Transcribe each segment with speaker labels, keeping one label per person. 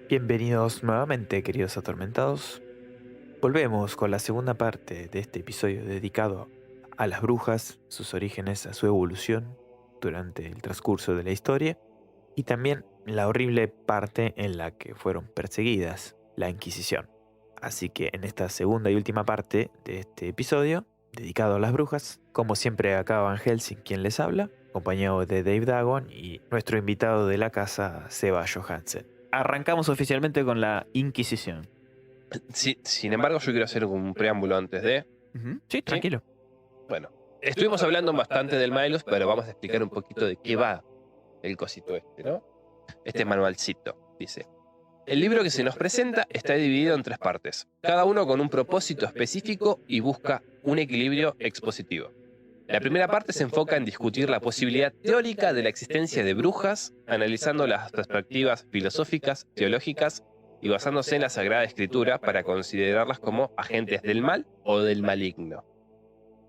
Speaker 1: Bienvenidos nuevamente, queridos atormentados. Volvemos con la segunda parte de este episodio dedicado a las brujas, sus orígenes, a su evolución durante el transcurso de la historia y también la horrible parte en la que fueron perseguidas, la Inquisición. Así que en esta segunda y última parte de este episodio, dedicado a las brujas, como siempre acá Van Helsing quien les habla, acompañado de Dave Dagon y nuestro invitado de la casa, Seba Johansen.
Speaker 2: Arrancamos oficialmente con la Inquisición.
Speaker 3: Sí, sin embargo, yo quiero hacer un preámbulo antes de...
Speaker 2: Sí, tranquilo.
Speaker 3: Bueno, estuvimos hablando bastante del Maelus, pero vamos a explicar un poquito de qué va el cosito este, ¿no? Este manualcito, dice. El libro que se nos presenta está dividido en 3 partes, cada uno con un propósito específico y busca un equilibrio expositivo. La primera parte se enfoca en discutir la posibilidad teórica de la existencia de brujas, analizando las perspectivas filosóficas, teológicas y basándose en la Sagrada Escritura para considerarlas como agentes del mal o del maligno.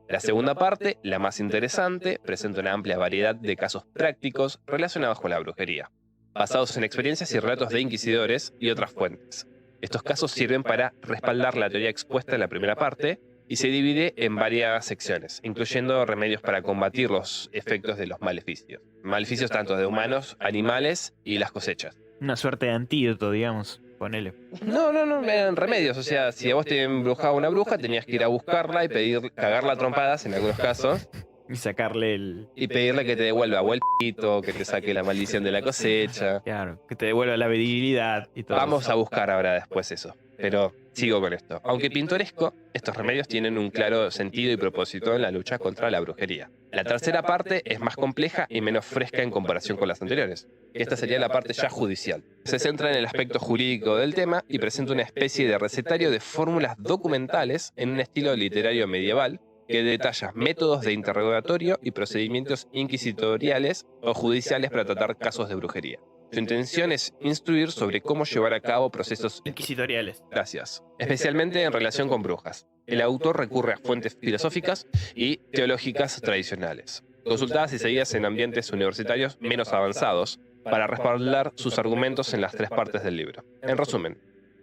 Speaker 3: La segunda parte, la más interesante, presenta una amplia variedad de casos prácticos relacionados con la brujería, basados en experiencias y relatos de inquisidores y otras fuentes. Estos casos sirven para respaldar la teoría expuesta en la primera parte, y se divide en varias secciones, incluyendo remedios para combatir los efectos de los maleficios. Maleficios tanto de humanos, animales y las cosechas.
Speaker 2: Una suerte de antídoto, digamos. Ponele.
Speaker 3: No, eran remedios. O sea, si a vos te embrujaba una bruja, tenías que ir a buscarla y cagarla a trompadas en algunos casos.
Speaker 2: Y sacarle el...
Speaker 3: Y pedirle que te devuelva o el pito, que te saque la maldición de la cosecha.
Speaker 2: Claro, que te devuelva la virilidad y todo.
Speaker 3: Vamos a buscar ahora después eso. Pero sigo con esto. Aunque pintoresco, estos remedios tienen un claro sentido y propósito en la lucha contra la brujería. La tercera parte es más compleja y menos fresca en comparación con las anteriores. Esta sería la parte ya judicial. Se centra en el aspecto jurídico del tema y presenta una especie de recetario de fórmulas documentales en un estilo literario medieval que detalla métodos de interrogatorio y procedimientos inquisitoriales o judiciales para tratar casos de brujería. Su intención es instruir sobre cómo llevar a cabo procesos
Speaker 2: inquisitoriales.
Speaker 3: Gracias. Especialmente en relación con brujas. El autor recurre a fuentes filosóficas y teológicas tradicionales, consultadas y seguidas en ambientes universitarios menos avanzados, para respaldar sus argumentos en las 3 partes del libro. En resumen,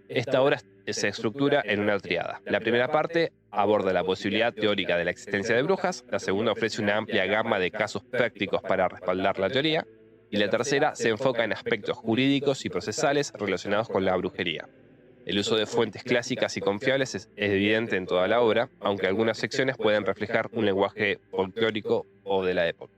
Speaker 3: esta obra se estructura en una triada. La primera parte aborda la posibilidad teórica de la existencia de brujas, la segunda ofrece una amplia gama de casos prácticos para respaldar la teoría, y la tercera se enfoca en aspectos jurídicos y procesales relacionados con la brujería. El uso de fuentes clásicas y confiables es evidente en toda la obra, aunque algunas secciones pueden reflejar un lenguaje folclórico o de la época.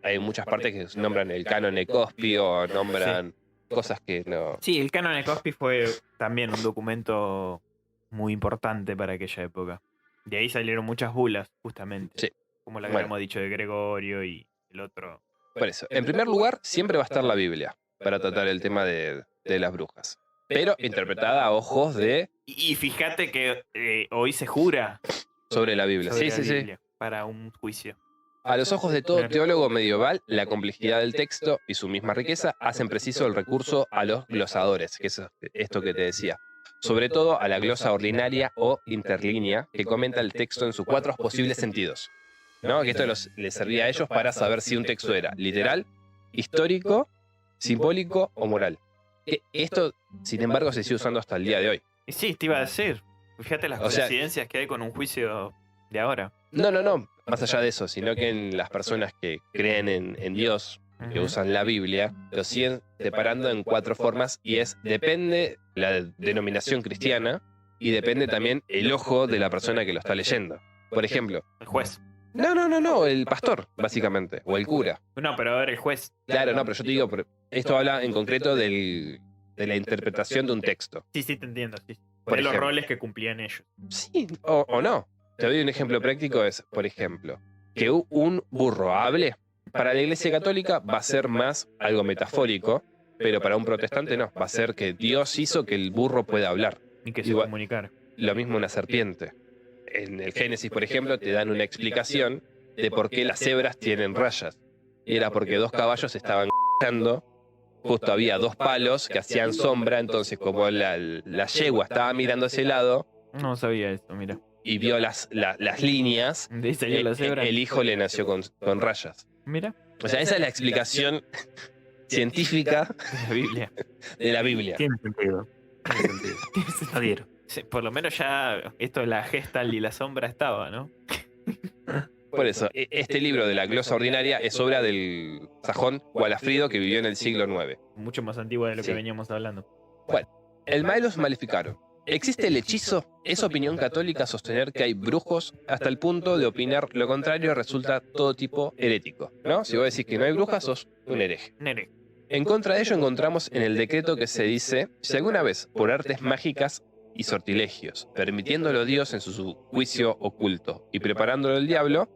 Speaker 3: Hay muchas partes que nombran el canon de Cospi o nombran cosas que no...
Speaker 2: Sí, el canon de Cospi fue también un documento muy importante para aquella época. De ahí salieron muchas bulas, justamente.
Speaker 3: Sí.
Speaker 2: Como la que habíamos dicho de Gregorio y el otro.
Speaker 3: Por eso, en primer lugar, siempre va a estar la Biblia para tratar el tema de las brujas. Pero interpretada a ojos de...
Speaker 2: Y fíjate que hoy se jura
Speaker 3: sobre la Biblia.
Speaker 2: sobre
Speaker 3: Sí.
Speaker 2: Biblia para un juicio.
Speaker 3: A los ojos de todo teólogo medieval, la complejidad del texto y su misma riqueza hacen preciso el recurso a los glosadores, que es esto que te decía. Sobre todo a la glosa ordinaria o interlínea, que comenta el texto en sus 4 posibles sentidos. ¿No? Que esto les servía a ellos para saber si un texto era literal, histórico, simbólico o moral. Esto, sin embargo, se sigue usando hasta el día de hoy.
Speaker 2: Y sí, te iba a decir. Fíjate las coincidencias que hay con un juicio de ahora.
Speaker 3: No. Más allá de eso, sino que en las personas que creen en Dios, que usan la Biblia, lo siguen separando en 4 formas y depende la denominación cristiana y depende también el ojo de la persona que lo está leyendo. Por ejemplo,
Speaker 2: el juez.
Speaker 3: No, el pastor, básicamente, o el cura.
Speaker 2: No, pero a ver, el juez.
Speaker 3: Claro, no, pero yo te digo, esto habla en concreto de la interpretación de un texto.
Speaker 2: Sí, te entiendo. Sí.
Speaker 3: Por
Speaker 2: De los
Speaker 3: ejemplo.
Speaker 2: roles que cumplían ellos.
Speaker 3: Sí, o no. Te doy un ejemplo práctico, es, por ejemplo, que un burro hable. Para la Iglesia Católica va a ser más algo metafórico, pero para un protestante no. Va a ser que Dios hizo que el burro pueda hablar.
Speaker 2: Y que se
Speaker 3: Igual-
Speaker 2: comunicara.
Speaker 3: Lo mismo una serpiente. En el Génesis, por ejemplo, te dan una explicación de por qué las cebras tienen rayas. Y era porque dos caballos estaban ***ando, justo había dos palos que hacían sombra, entonces como la yegua estaba mirando hacia ese lado
Speaker 2: No sabía eso, mira.
Speaker 3: y vio las líneas,
Speaker 2: De ahí salió la cebra.
Speaker 3: el hijo le nació con rayas.
Speaker 2: Mira,
Speaker 3: O sea, esa es la explicación científica
Speaker 2: la Biblia.
Speaker 3: de la Biblia.
Speaker 4: Tiene sentido. Tiene sentido. Adhiero.
Speaker 2: Sí, por lo menos ya esto de la Gestalt y la sombra estaba, ¿no?
Speaker 3: Por eso, este libro de la glosa ordinaria es obra del sajón Gualafrido, que vivió en el siglo IX.
Speaker 2: Mucho más antigua de lo
Speaker 3: Sí.
Speaker 2: que veníamos hablando.
Speaker 3: El Maelus Maleficarum. ¿Existe el hechizo? Es opinión católica sostener que hay brujos hasta el punto de opinar lo contrario resulta todo tipo herético, ¿no? Si vos decís que no hay brujas, sos un hereje.
Speaker 2: Nere.
Speaker 3: En contra de ello encontramos en el decreto que se dice, si alguna vez por artes mágicas y sortilegios, permitiéndolo Dios en su juicio oculto y preparándolo el diablo,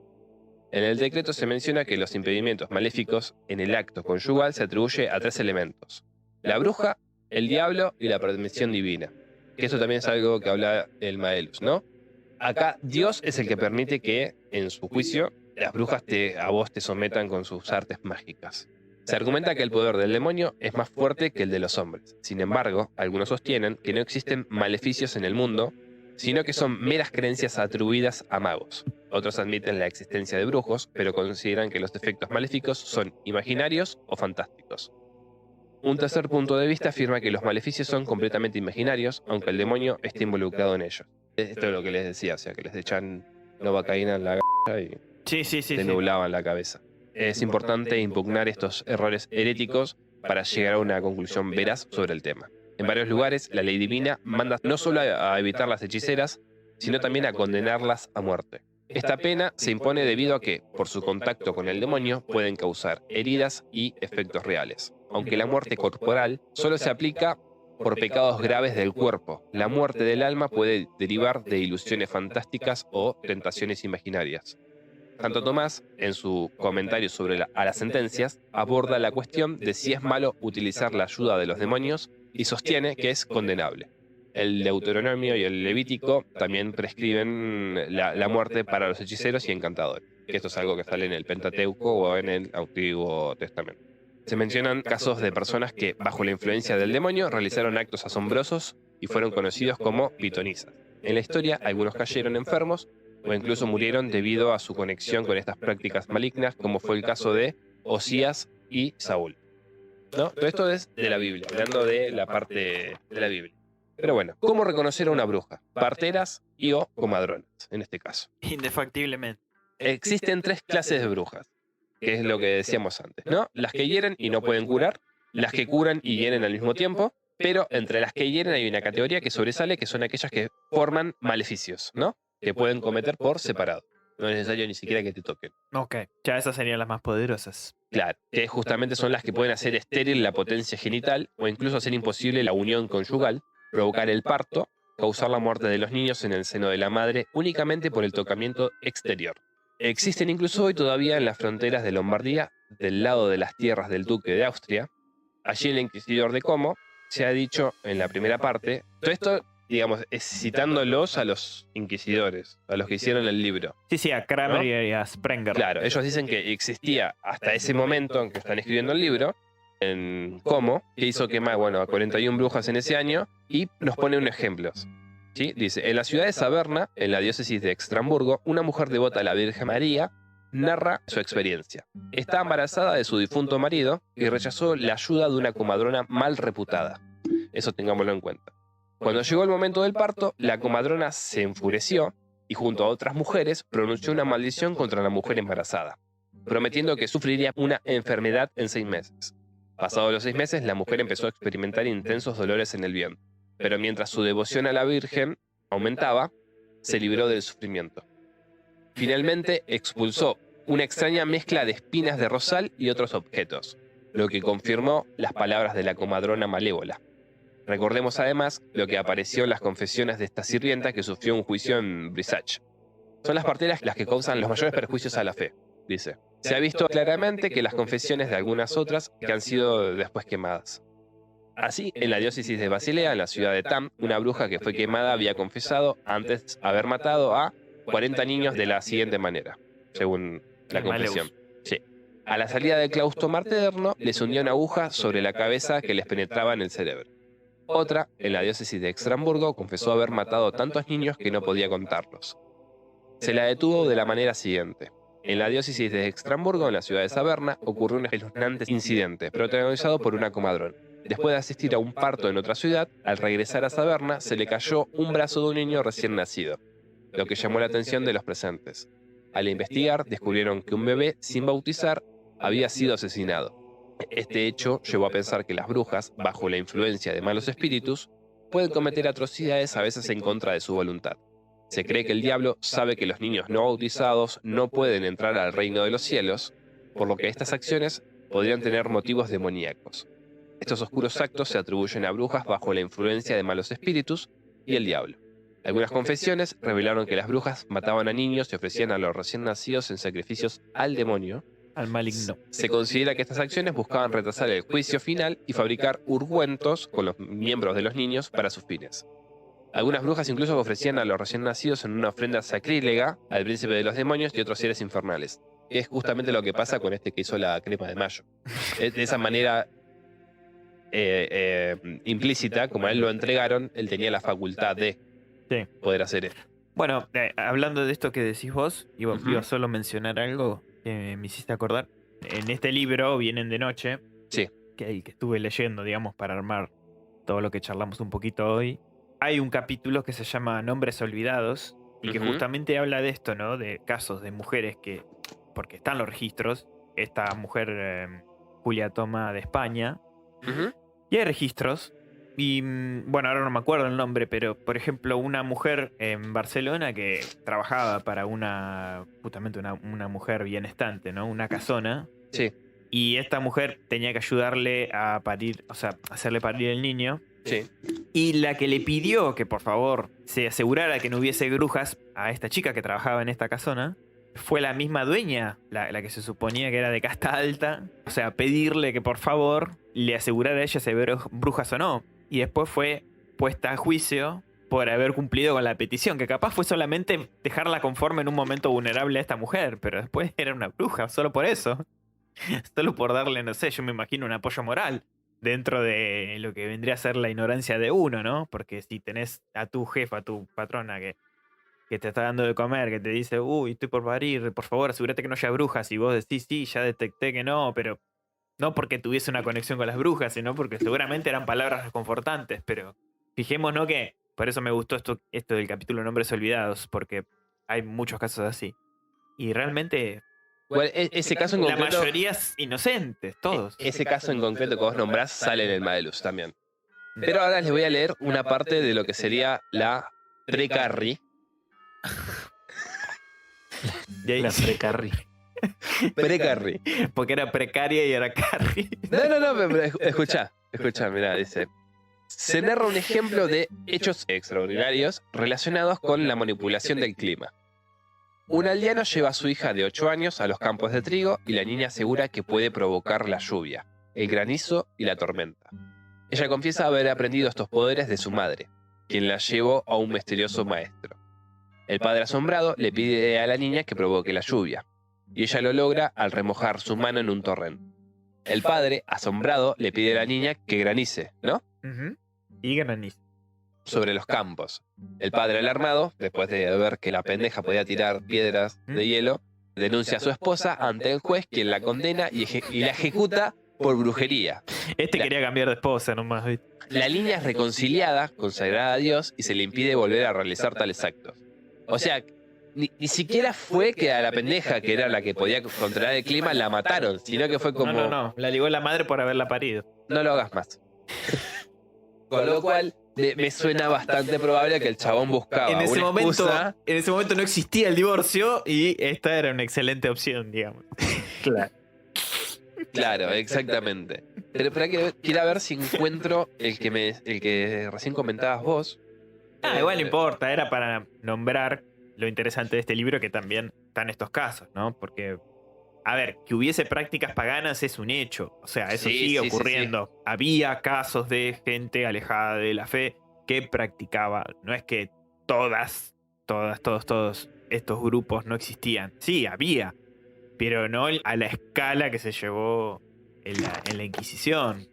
Speaker 3: en el decreto se menciona que los impedimentos maléficos en el acto conyugal se atribuye a 3 elementos: la bruja, el diablo y la permisión divina. Que eso también es algo que habla el Maelus, ¿no? Acá Dios es el que permite que, en su juicio, las brujas a vos te sometan con sus artes mágicas. Se argumenta que el poder del demonio es más fuerte que el de los hombres. Sin embargo, algunos sostienen que no existen maleficios en el mundo, sino que son meras creencias atribuidas a magos. Otros admiten la existencia de brujos, pero consideran que los efectos maléficos son imaginarios o fantásticos. Un tercer punto de vista afirma que los maleficios son completamente imaginarios, aunque el demonio esté involucrado en ellos. Esto es lo que les decía, o sea, que les echan novocaína en la y
Speaker 2: Sí.
Speaker 3: te nublaban la cabeza. Es importante impugnar estos errores heréticos para llegar a una conclusión veraz sobre el tema. En varios lugares, la ley divina manda no solo a evitar las hechiceras, sino también a condenarlas a muerte. Esta pena se impone debido a que, por su contacto con el demonio, pueden causar heridas y efectos reales. Aunque la muerte corporal solo se aplica por pecados graves del cuerpo, la muerte del alma puede derivar de ilusiones fantásticas o tentaciones imaginarias. Santo Tomás, en su comentario sobre a las sentencias, aborda la cuestión de si es malo utilizar la ayuda de los demonios y sostiene que es condenable. El Deuteronomio y el Levítico también prescriben la muerte para los hechiceros y encantadores, que esto es algo que sale en el Pentateuco o en el Antiguo Testamento. Se mencionan casos de personas que, bajo la influencia del demonio, realizaron actos asombrosos y fueron conocidos como pitonisas. En la historia, algunos cayeron enfermos o incluso murieron debido a su conexión con estas prácticas malignas, como fue el caso de Osías y Saúl. ¿No? Todo esto es de la Biblia, hablando de la parte de la Biblia. Pero bueno, ¿cómo reconocer a una bruja? Parteras y o comadronas, en este caso.
Speaker 2: Indefactiblemente.
Speaker 3: Existen 3 clases de brujas, que es lo que decíamos antes, ¿no? Las que hieren y no pueden curar, las que curan y hieren al mismo tiempo, pero entre las que hieren hay una categoría que sobresale, que son aquellas que forman maleficios, ¿no? Que pueden cometer por separado. No es necesario ni siquiera que te toquen.
Speaker 2: Ok. Ya esas serían las más poderosas.
Speaker 3: Claro, que justamente son las que pueden hacer estéril la potencia genital o incluso hacer imposible la unión conyugal, provocar el parto, causar la muerte de los niños en el seno de la madre únicamente por el tocamiento exterior. Existen incluso hoy todavía en las fronteras de Lombardía, del lado de las tierras del duque de Austria. Allí el inquisidor de Como se ha dicho en la primera parte, todo esto, digamos, es citándolos a los inquisidores, a los que hicieron el libro.
Speaker 2: Sí, a Kramer
Speaker 3: ¿No?
Speaker 2: y a Sprenger.
Speaker 3: Claro, ellos dicen que existía hasta ese momento en que están escribiendo el libro, en Como, que hizo quemar, a 41 brujas en ese año, y nos pone unos ejemplos. ¿Sí? Dice, en la ciudad de Saberna, en la diócesis de Extramburgo, una mujer devota a la Virgen María narra su experiencia. Está embarazada de su difunto marido y rechazó la ayuda de una comadrona mal reputada. Eso tengámoslo en cuenta. Cuando llegó el momento del parto, la comadrona se enfureció y junto a otras mujeres pronunció una maldición contra la mujer embarazada, prometiendo que sufriría una enfermedad en 6 meses. Pasados los 6 meses, la mujer empezó a experimentar intensos dolores en el vientre, pero mientras su devoción a la Virgen aumentaba, se libró del sufrimiento. Finalmente expulsó una extraña mezcla de espinas de rosal y otros objetos, lo que confirmó las palabras de la comadrona malévola. Recordemos además lo que apareció en las confesiones de esta sirvienta que sufrió un juicio en Brisach. Son las parteras las que causan los mayores perjuicios a la fe, dice. Se ha visto claramente que las confesiones de algunas otras que han sido después quemadas. Así, en la diócesis de Basilea, en la ciudad de Tam, una bruja que fue quemada había confesado antes haber matado a 40 niños de la siguiente manera, según la confesión. Sí. A la salida del claustro materno, les hundía una aguja sobre la cabeza que les penetraba en el cerebro. Otra, en la diócesis de Extramburgo, confesó haber matado a tantos niños que no podía contarlos. Se la detuvo de la manera siguiente. En la diócesis de Extramburgo, en la ciudad de Saberna, ocurrió un espeluznante incidente, protagonizado por una comadrona. Después de asistir a un parto en otra ciudad, al regresar a Saberna, se le cayó un brazo de un niño recién nacido, lo que llamó la atención de los presentes. Al investigar, descubrieron que un bebé, sin bautizar, había sido asesinado. Este hecho llevó a pensar que las brujas, bajo la influencia de malos espíritus, pueden cometer atrocidades a veces en contra de su voluntad. Se cree que el diablo sabe que los niños no bautizados no pueden entrar al reino de los cielos, por lo que estas acciones podrían tener motivos demoníacos. Estos oscuros actos se atribuyen a brujas bajo la influencia de malos espíritus y el diablo. Algunas confesiones revelaron que las brujas mataban a niños y ofrecían a los recién nacidos en sacrificios al demonio.
Speaker 2: Al maligno.
Speaker 3: Se considera que estas acciones buscaban retrasar el juicio final y fabricar ungüentos con los miembros de los niños para sus fines. Algunas brujas incluso ofrecían a los recién nacidos en una ofrenda sacrílega al príncipe de los demonios y otros seres infernales. Es justamente lo que pasa con este que hizo la crema de mayo. De esa manera implícita, como a él lo entregaron, él tenía la facultad de poder hacer esto.
Speaker 2: Bueno, hablando de esto que decís vos, iba solo a mencionar algo que me hiciste acordar. En este libro, Vienen de Noche, que estuve leyendo, digamos, para armar todo lo que charlamos un poquito hoy, hay un capítulo que se llama Nombres Olvidados y que justamente habla de esto, ¿no? De casos de mujeres que, porque están los registros, esta mujer Julia Toma de España, y hay registros, y bueno, ahora no me acuerdo el nombre, pero por ejemplo una mujer en Barcelona que trabajaba para justamente una mujer bienestante, ¿no? Una casona.
Speaker 3: Sí.
Speaker 2: Y esta mujer tenía que ayudarle a parir, o sea, hacerle parir el niño.
Speaker 3: Sí.
Speaker 2: Y la que le pidió que por favor se asegurara que no hubiese brujas a esta chica que trabajaba en esta casona fue la misma dueña, la que se suponía que era de casta alta. O sea, pedirle que por favor le asegurara a ella si había brujas o no. Y después fue puesta a juicio por haber cumplido con la petición, que capaz fue solamente dejarla conforme en un momento vulnerable a esta mujer, pero después era una bruja, solo por eso. Solo por darle, no sé, yo me imagino un apoyo moral dentro de lo que vendría a ser la ignorancia de uno, ¿no? Porque si tenés a tu jefa, a tu patrona que te está dando de comer, que te dice, uy, estoy por parir, por favor, asegúrate que no haya brujas, y vos decís, sí, ya detecté que no, pero no porque tuviese una conexión con las brujas, sino porque seguramente eran palabras reconfortantes, pero fijémonos que, por eso me gustó esto del capítulo Nombres Olvidados, porque hay muchos casos así. Y realmente...
Speaker 3: Bueno, ese caso en concreto,
Speaker 2: la mayoría es inocentes, todos.
Speaker 3: Ese caso en concreto que vos nombrás sale en el Maelus también. Pero ahora les voy a leer una parte de lo que sería la pre-Carrie.
Speaker 4: La pre-Carrie.
Speaker 3: Pre-Carrie.
Speaker 2: Porque era precaria y era Carrie.
Speaker 3: No, pero escuchá, mirá, dice. Se narra un ejemplo de hechos extraordinarios relacionados con la manipulación del clima. Un aldeano lleva a su hija de 8 años a los campos de trigo y la niña asegura que puede provocar la lluvia, el granizo y la tormenta. Ella confiesa haber aprendido estos poderes de su madre, quien la llevó a un misterioso maestro. El padre asombrado le pide a la niña que provoque la lluvia, y ella lo logra al remojar su mano en un torrente. El padre, asombrado, le pide a la niña que granice, ¿no?
Speaker 2: Y granizo.
Speaker 3: Sobre los campos. El padre alarmado, después de ver que la pendeja podía tirar piedras de hielo, denuncia a su esposa ante el juez, quien la condena y la ejecuta por brujería.
Speaker 2: Quería cambiar de esposa nomás.
Speaker 3: La niña es reconciliada, consagrada a Dios, y se le impide volver a realizar tales actos. O sea, ni siquiera fue que a la pendeja, que era la que podía controlar el clima, la mataron, sino que fue como...
Speaker 2: No, la ligó la madre por haberla parido.
Speaker 3: No lo hagas más. Con lo cual, me suena bastante probable que el chabón buscaba
Speaker 2: En ese
Speaker 3: una excusa.
Speaker 2: momento no existía el divorcio y esta era una excelente opción, digamos.
Speaker 4: Claro.
Speaker 3: Claro, exactamente. Pero quiero ver si encuentro el que recién comentabas vos.
Speaker 2: Igual no importa, era para nombrar lo interesante de este libro, que también están estos casos, ¿no? Porque, a ver, que hubiese prácticas paganas es un hecho. O sea, eso
Speaker 3: Sí,
Speaker 2: sigue
Speaker 3: sí, sí,
Speaker 2: ocurriendo. Había casos de gente alejada de la fe que practicaba. No es que todos estos grupos no existían. Sí, había, pero no a la escala que se llevó en la Inquisición.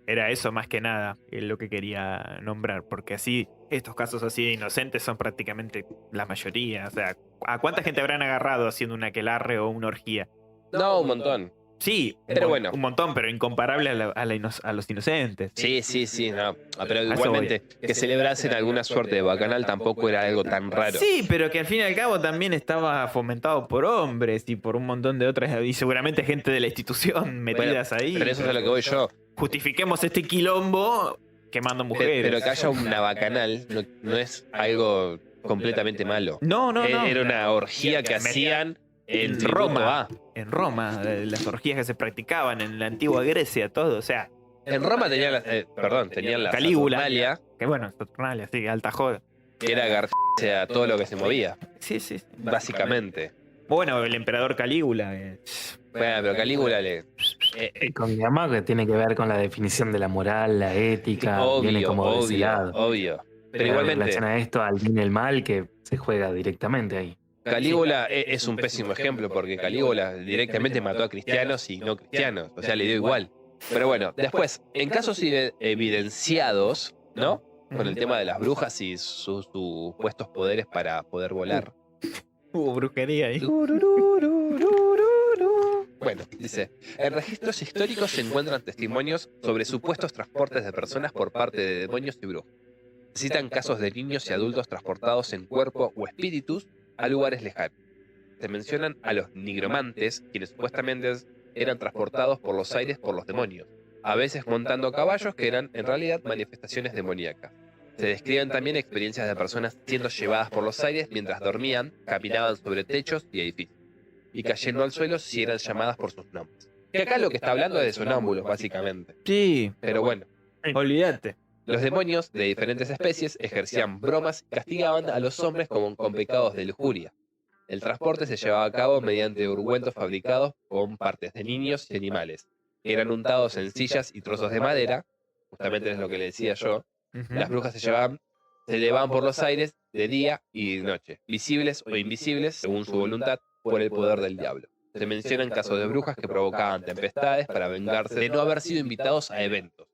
Speaker 2: Era eso más que nada lo que quería nombrar, porque así estos casos así de inocentes son prácticamente la mayoría. O sea, ¿a cuánta gente habrán agarrado haciendo un aquelarre o una orgía?
Speaker 3: No, un montón.
Speaker 2: Sí,
Speaker 3: Pero bueno.
Speaker 2: un montón, pero incomparable a los inocentes.
Speaker 3: Sí, no. Pero
Speaker 2: eso
Speaker 3: igualmente, que celebrasen alguna suerte de bacanal tampoco era algo tan raro.
Speaker 2: Sí, pero que al fin y al cabo también estaba fomentado por hombres y por un montón de otras, y seguramente gente de la institución metidas ahí.
Speaker 3: Pero eso es a lo que voy yo.
Speaker 2: Justifiquemos este quilombo quemando mujeres.
Speaker 3: Pero que haya una bacanal no es algo completamente malo.
Speaker 2: No.
Speaker 3: Era una orgía que hacían en Roma.
Speaker 2: En Roma, las orgías que se practicaban en la antigua Grecia, todo. O sea,
Speaker 3: En Roma tenían la
Speaker 2: Calígula.
Speaker 3: Saturnalia,
Speaker 2: que bueno, Saturnalia, sí, alta joda.
Speaker 3: que era agarrarse a todo lo que se movía,
Speaker 2: Sí.
Speaker 3: básicamente.
Speaker 2: Bueno, el emperador Calígula.
Speaker 3: Bueno, pero Calígula
Speaker 4: Con mi mamá, que tiene que ver con la definición de la moral, la ética, viene como de ese lado.
Speaker 3: obvio. Pero
Speaker 4: En
Speaker 3: igualmente,
Speaker 4: relación a esto, al bien y el mal, que se juega directamente ahí.
Speaker 3: Calígula es un pésimo ejemplo porque Calígula directamente mató a cristianos y no cristianos, o sea, le dio igual. Pero bueno, después, en casos evidenciados, ¿no? Con el tema de las brujas y sus supuestos poderes para poder volar.
Speaker 2: Hubo brujería ahí.
Speaker 3: Bueno, dice, en registros históricos se encuentran testimonios sobre supuestos transportes de personas por parte de demonios y brujos. Se citan casos de niños y adultos transportados en cuerpo o espíritus a lugares lejanos. Se mencionan a los nigromantes, quienes supuestamente eran transportados por los aires por los demonios, a veces montando caballos que eran en realidad manifestaciones demoníacas. Se describen también experiencias de personas siendo llevadas por los aires mientras dormían, caminaban sobre techos y edificios, y cayendo al suelo si eran llamadas por sus nombres. Que acá lo que está hablando es de sonámbulos, básicamente.
Speaker 2: Sí,
Speaker 3: Pero bueno,
Speaker 2: olvídate.
Speaker 3: los demonios de diferentes especies ejercían bromas y castigaban a los hombres con pecados de lujuria. El transporte se llevaba a cabo mediante ungüentos fabricados con partes de niños y animales. Eran untados en sillas y trozos de madera, justamente es lo que le decía yo. Las brujas se elevaban por los aires de día y de noche, visibles o invisibles, según su voluntad, por el poder del diablo. Se mencionan casos de brujas que provocaban tempestades para vengarse de no haber sido invitados a eventos.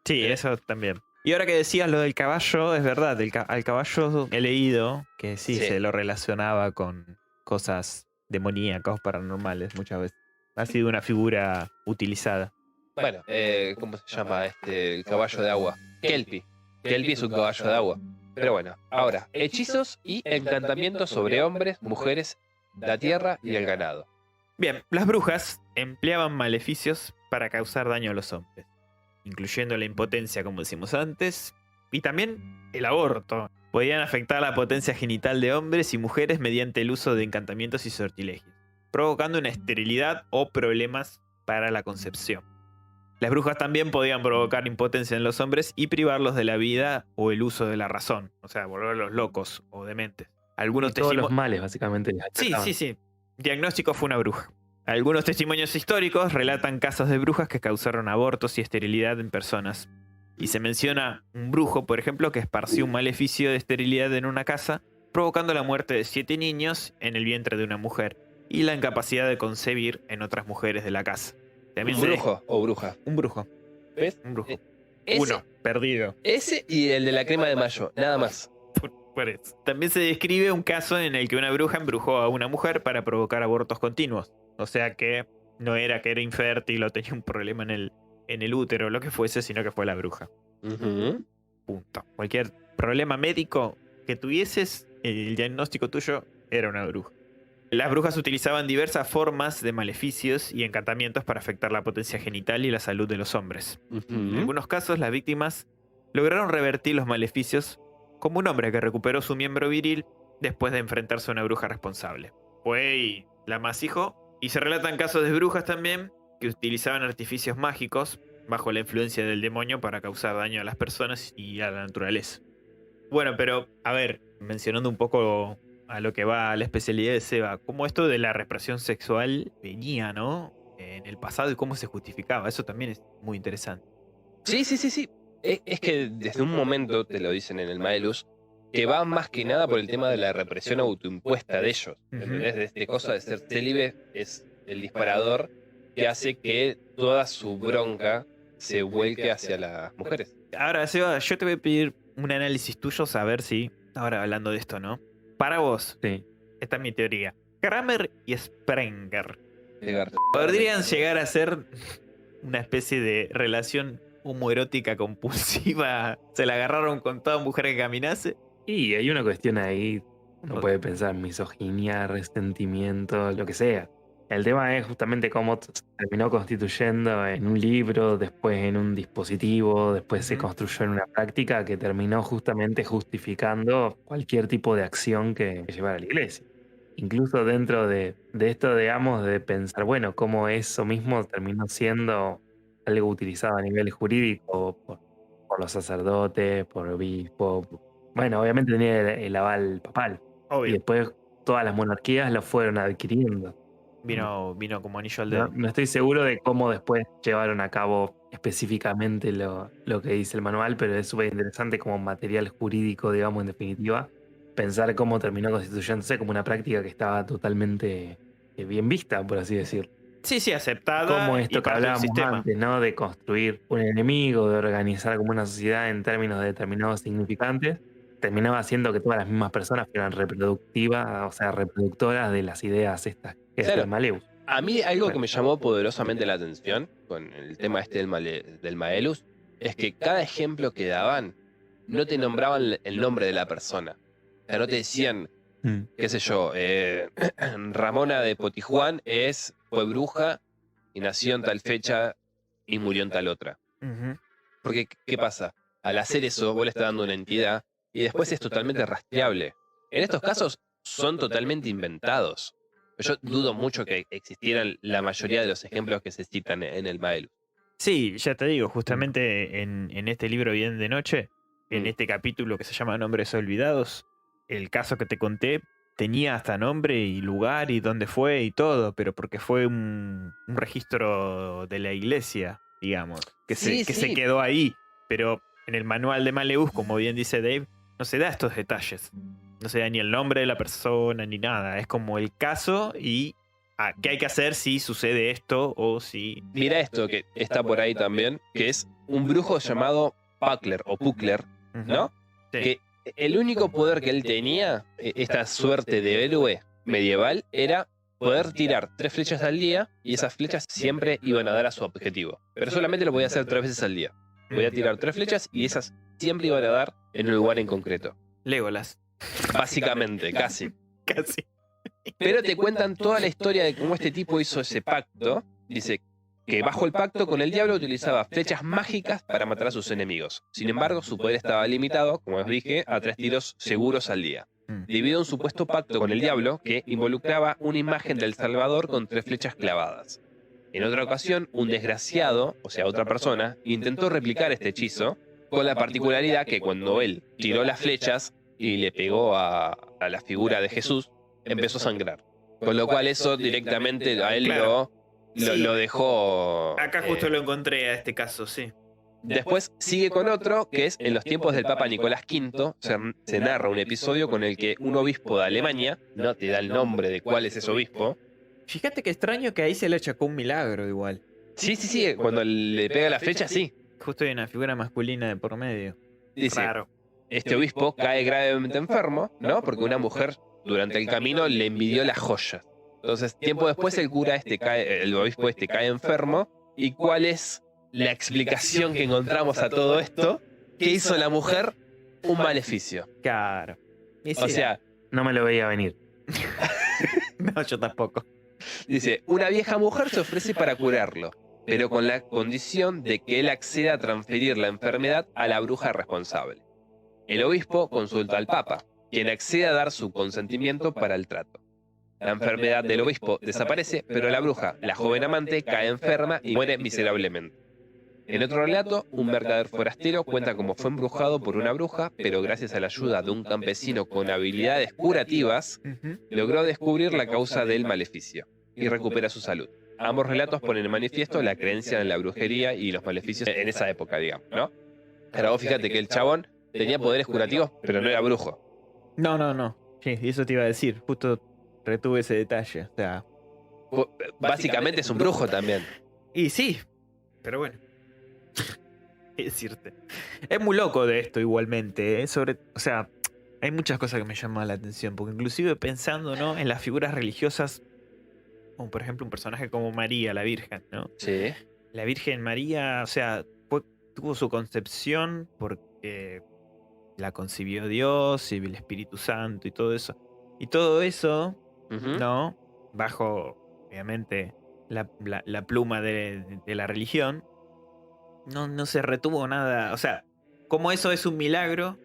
Speaker 2: Sí, eso también. Y ahora que decías lo del caballo, es verdad, al caballo he leído que sí,
Speaker 3: Sí.
Speaker 2: se lo relacionaba con cosas demoníacas, paranormales muchas veces. Ha sido una figura utilizada.
Speaker 3: Bueno, ¿cómo se llama el caballo de agua? Kelpie. Kelpie es un caballo de agua. Pero bueno, ahora, hechizos y encantamientos sobre hombres, mujeres, la tierra y el ganado.
Speaker 2: Bien, las brujas empleaban maleficios para causar daño a los hombres, incluyendo la impotencia, como decimos antes, y también el aborto. Podían afectar la potencia genital de hombres y mujeres mediante el uso de encantamientos y sortilegios, provocando una esterilidad o problemas para la concepción. Las brujas también podían provocar impotencia en los hombres y privarlos de la vida o el uso de la razón, o sea, volverlos locos o dementes. Algunos
Speaker 4: Todos los
Speaker 2: testimonios...
Speaker 4: males, básicamente. les achacaban.
Speaker 2: Sí. Diagnóstico fue una bruja. Algunos testimonios históricos relatan casos de brujas que causaron abortos y esterilidad en personas. Y se menciona un brujo, por ejemplo, que esparció un maleficio de esterilidad en una casa, provocando la muerte de 7 niños en el vientre de una mujer y la incapacidad de concebir en otras mujeres de la casa. También
Speaker 3: ¿Un brujo o bruja?
Speaker 2: Un brujo.
Speaker 3: ¿Ves?
Speaker 2: Un brujo.
Speaker 3: Ese,
Speaker 2: Uno, perdido.
Speaker 3: ese y el de la crema de mayo, nada más.
Speaker 2: Por eso. También se describe un caso en el que una bruja embrujó a una mujer para provocar abortos continuos. O sea que no era que era infértil o tenía un problema en el útero o lo que fuese, sino que fue la bruja.
Speaker 3: Ujú.
Speaker 2: Punto. Cualquier problema médico que tuvieses, el diagnóstico tuyo era una bruja. Las brujas utilizaban diversas formas de maleficios y encantamientos para afectar la potencia genital y la salud de los hombres. En
Speaker 3: Ujú.
Speaker 2: algunos casos, las víctimas lograron revertir los maleficios como un hombre que recuperó su miembro viril después de enfrentarse a una bruja responsable. Fue y la masijó. Y se relatan casos de brujas también que utilizaban artificios mágicos bajo la influencia del demonio para causar daño a las personas y a la naturaleza. Bueno, pero a ver, mencionando un poco a lo que va la especialidad de Seba, cómo esto de la represión sexual venía, ¿no? En el pasado y cómo se justificaba. Eso también es muy interesante.
Speaker 3: Sí. Es que desde un momento, te lo dicen en el Maelus, que va más que nada por el tema de la represión autoimpuesta de ellos. ¿Entendés? De este cosa de ser célibe es el disparador que hace que toda su bronca se vuelque hacia las mujeres.
Speaker 2: Ahora, Seba, yo te voy a pedir un análisis tuyo, saber si, ahora hablando de esto, ¿no? Para vos,
Speaker 4: Sí.
Speaker 2: esta es mi teoría. Kramer y Sprenger
Speaker 3: Llegar.
Speaker 2: podrían llegar a ser una especie de relación homoerótica compulsiva. Se la agarraron con toda mujer que caminase.
Speaker 4: Y hay una cuestión ahí, uno puede pensar misoginia, resentimiento, lo que sea. El tema es justamente cómo se terminó constituyendo en un libro, después en un dispositivo, después se construyó en una práctica que terminó justamente justificando cualquier tipo de acción que llevara a la iglesia. Incluso dentro de esto, digamos, de pensar, bueno, cómo eso mismo terminó siendo algo utilizado a nivel jurídico por los sacerdotes, por obispos. Bueno, obviamente tenía el aval papal. Y
Speaker 2: Obvio.
Speaker 4: después todas las monarquías lo fueron adquiriendo.
Speaker 2: Vino como anillo al dedo.
Speaker 4: No estoy seguro de cómo después llevaron a cabo específicamente lo que dice el manual, pero es súper interesante como material jurídico, digamos, en definitiva, pensar cómo terminó constituyéndose como una práctica que estaba totalmente bien vista, por así decirlo.
Speaker 2: Sí, aceptada.
Speaker 4: Como
Speaker 2: y
Speaker 4: esto que
Speaker 2: parte del
Speaker 4: hablábamos
Speaker 2: sistema.
Speaker 4: antes, ¿no? De construir un enemigo, de organizar como una sociedad en términos de determinados significantes, terminaba haciendo que todas las mismas personas fueran reproductivas, o sea, reproductoras de las ideas estas, que es
Speaker 3: Claro.
Speaker 4: el Maleus.
Speaker 3: A mí algo que me llamó poderosamente la atención con el tema este del Maelus es que cada ejemplo que daban no te nombraban el nombre de la persona. O sea, no te decían, qué sé yo, Ramona de Potijuán fue bruja y nació en tal fecha y murió en tal otra.
Speaker 2: Ujú.
Speaker 3: Porque, ¿qué pasa? Al hacer eso, vos le estás dando una entidad y después es totalmente rastreable. En estos casos son totalmente inventados. Yo dudo mucho que existieran la mayoría de los ejemplos que se citan en el Maelus.
Speaker 2: Sí, ya te digo, justamente en este libro Bien de Noche, en este capítulo que se llama Nombres Olvidados, el caso que te conté tenía hasta nombre y lugar y dónde fue y todo, pero porque fue un registro de la iglesia, digamos, que se quedó ahí. Pero en el manual de Maleus, como bien dice Dave, no se da estos detalles. No se da ni el nombre de la persona ni nada. Es como el caso y qué hay que hacer si sucede esto o si...
Speaker 3: Mira esto que está por ahí también, que es un brujo llamado Puckler o Puckler, ¿no?
Speaker 2: Sí.
Speaker 3: Que el único poder que él tenía, esta suerte de héroe medieval, era poder tirar 3 flechas al día y esas flechas siempre iban a dar a su objetivo. Pero solamente lo podía hacer 3 veces al día. Podía tirar 3 flechas y esas siempre iban a dar en un lugar en concreto.
Speaker 2: Legolas.
Speaker 3: Básicamente, casi.
Speaker 2: Casi.
Speaker 3: Pero te cuentan toda la historia de cómo este tipo hizo ese pacto. Dice que bajo el pacto con el diablo utilizaba flechas mágicas para matar a sus enemigos. Sin embargo, su poder estaba limitado, como os dije, a 3 tiros seguros al día. Debido a un supuesto pacto con el diablo que involucraba una imagen del Salvador con 3 flechas clavadas. En otra ocasión, un desgraciado, o sea, otra persona, intentó replicar este hechizo, con la particularidad que cuando él tiró las flechas y le pegó a la figura de Jesús, empezó a sangrar. Con lo cual eso directamente a él lo dejó...
Speaker 2: Acá justo lo encontré a este caso, sí.
Speaker 3: Después sigue con otro, que es en los tiempos del Papa Nicolás V, se narra un episodio con el que un obispo de Alemania, no te da el nombre de cuál es ese obispo.
Speaker 2: Fíjate qué extraño que ahí se le achacó un milagro igual.
Speaker 3: Sí, cuando le pega la flecha, sí.
Speaker 2: Justo hay una figura masculina de por medio.
Speaker 3: Dice,
Speaker 2: Raro.
Speaker 3: este obispo cae gravemente enfermo, ¿no? Porque una mujer durante el camino le envidió las joyas. Entonces, tiempo después el obispo cae enfermo. ¿Y cuál es la explicación que encontramos a todo esto? ¿Qué hizo la mujer? Un maleficio.
Speaker 2: Claro.
Speaker 3: O sea,
Speaker 4: no me lo veía venir.
Speaker 2: No, yo tampoco.
Speaker 3: Dice, una vieja mujer se ofrece para curarlo. pero con la condición de que él acceda a transferir la enfermedad a la bruja responsable. El obispo consulta al papa, quien accede a dar su consentimiento para el trato. La enfermedad del obispo desaparece, pero la bruja, la joven amante, cae enferma y muere miserablemente. En otro relato, un mercader forastero cuenta cómo fue embrujado por una bruja, pero gracias a la ayuda de un campesino con habilidades curativas, logró descubrir la causa del maleficio y recupera su salud. Ambos relatos ponen en manifiesto la creencia en la brujería y los maleficios en esa época, digamos, ¿no? Pero vos fíjate que el chabón tenía poderes curativos, pero no era brujo.
Speaker 2: No. Sí, eso te iba a decir. Justo retuve ese detalle. O sea.
Speaker 3: Básicamente es un brujo también.
Speaker 2: Y sí, pero bueno. ¿Qué decirte? Es muy loco de esto igualmente. O sea, hay muchas cosas que me llaman la atención. Porque inclusive pensando, ¿no?, en las figuras religiosas, como por ejemplo un personaje como María, la Virgen, ¿no?
Speaker 3: Sí.
Speaker 2: La Virgen María, o sea, tuvo su concepción porque la concibió Dios y el Espíritu Santo y todo eso. Y todo eso,
Speaker 3: Ujú.
Speaker 2: ¿no?, bajo, obviamente, la pluma de la religión, no se retuvo nada. O sea, como eso es un milagro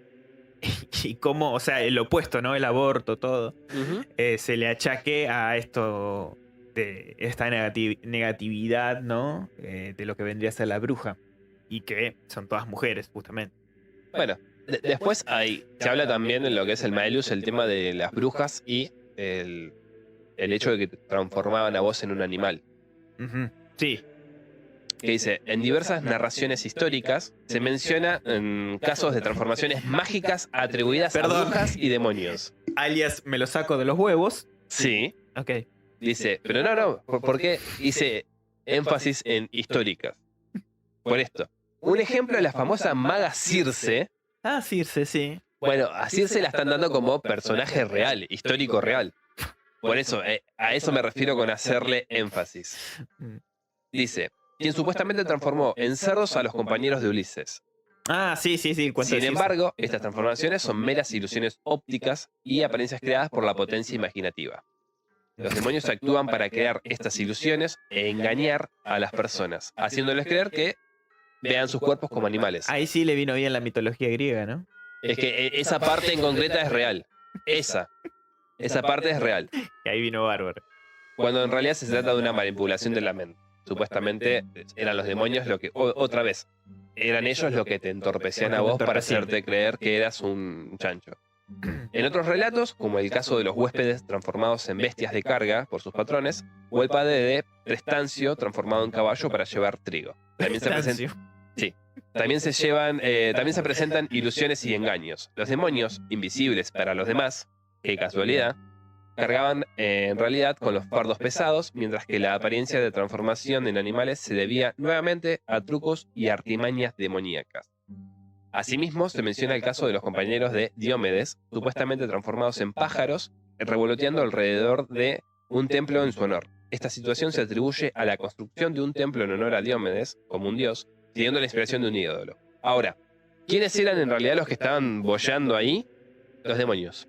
Speaker 2: y como, o sea, el opuesto, ¿no?, el aborto, todo,
Speaker 3: Ujú.
Speaker 2: se le achaque a esto, de esta negatividad, ¿no?, de lo que vendría a ser la bruja. Y que son todas mujeres, justamente.
Speaker 3: Bueno, después se habla también en lo que es el Maelus, el tema de las brujas y el hecho de que te transformaban a vos en un animal.
Speaker 2: Ujú. Sí,
Speaker 3: Que dice, en diversas narraciones históricas se menciona casos de transformaciones mágicas atribuidas a
Speaker 2: Perdón.
Speaker 3: brujas y demonios.
Speaker 2: alias me lo saco de los huevos.
Speaker 3: Sí,
Speaker 2: Ok.
Speaker 3: dice, pero no, ¿por qué hice énfasis en históricas? Por esto. Un ejemplo es la famosa maga Circe.
Speaker 2: Ah, Circe, sí.
Speaker 3: Bueno, a Circe la están dando como personaje real, histórico real. Por eso, a eso me refiero con hacerle énfasis.
Speaker 2: Mm.
Speaker 3: Dice, quien supuestamente transformó en cerdos a los compañeros de Ulises.
Speaker 2: Ah, sí, el cuento
Speaker 3: Sin
Speaker 2: de Circe.
Speaker 3: embargo, estas transformaciones son meras ilusiones ópticas y apariencias creadas por la potencia imaginativa. Los demonios actúan para crear estas ilusiones e engañar a las personas, haciéndoles creer que vean sus cuerpos como animales.
Speaker 2: Ahí sí le vino bien la mitología griega, ¿no?
Speaker 3: Es que esa parte en concreta es real. Esa parte es real.
Speaker 2: Y ahí vino bárbaro.
Speaker 3: Cuando en realidad se trata de una manipulación de la mente. Supuestamente eran los demonios lo que, otra vez, eran ellos los que te entorpecían a vos para hacerte creer que eras un chancho. En otros relatos, como el caso de los huéspedes transformados en bestias de carga por sus patrones, o el padre de Prestancio transformado en caballo para llevar trigo. También se presentan ilusiones y engaños. Los demonios, invisibles para los demás, qué casualidad, cargaban en realidad con los fardos pesados, mientras que la apariencia de transformación en animales se debía nuevamente a trucos y artimañas demoníacas. Asimismo, se menciona el caso de los compañeros de Diomedes, supuestamente transformados en pájaros, revoloteando alrededor de un templo en su honor. Esta situación se atribuye a la construcción de un templo en honor a Diomedes, como un dios, siguiendo la inspiración de un ídolo. Ahora, ¿quiénes eran en realidad los que estaban boyando ahí? Los demonios.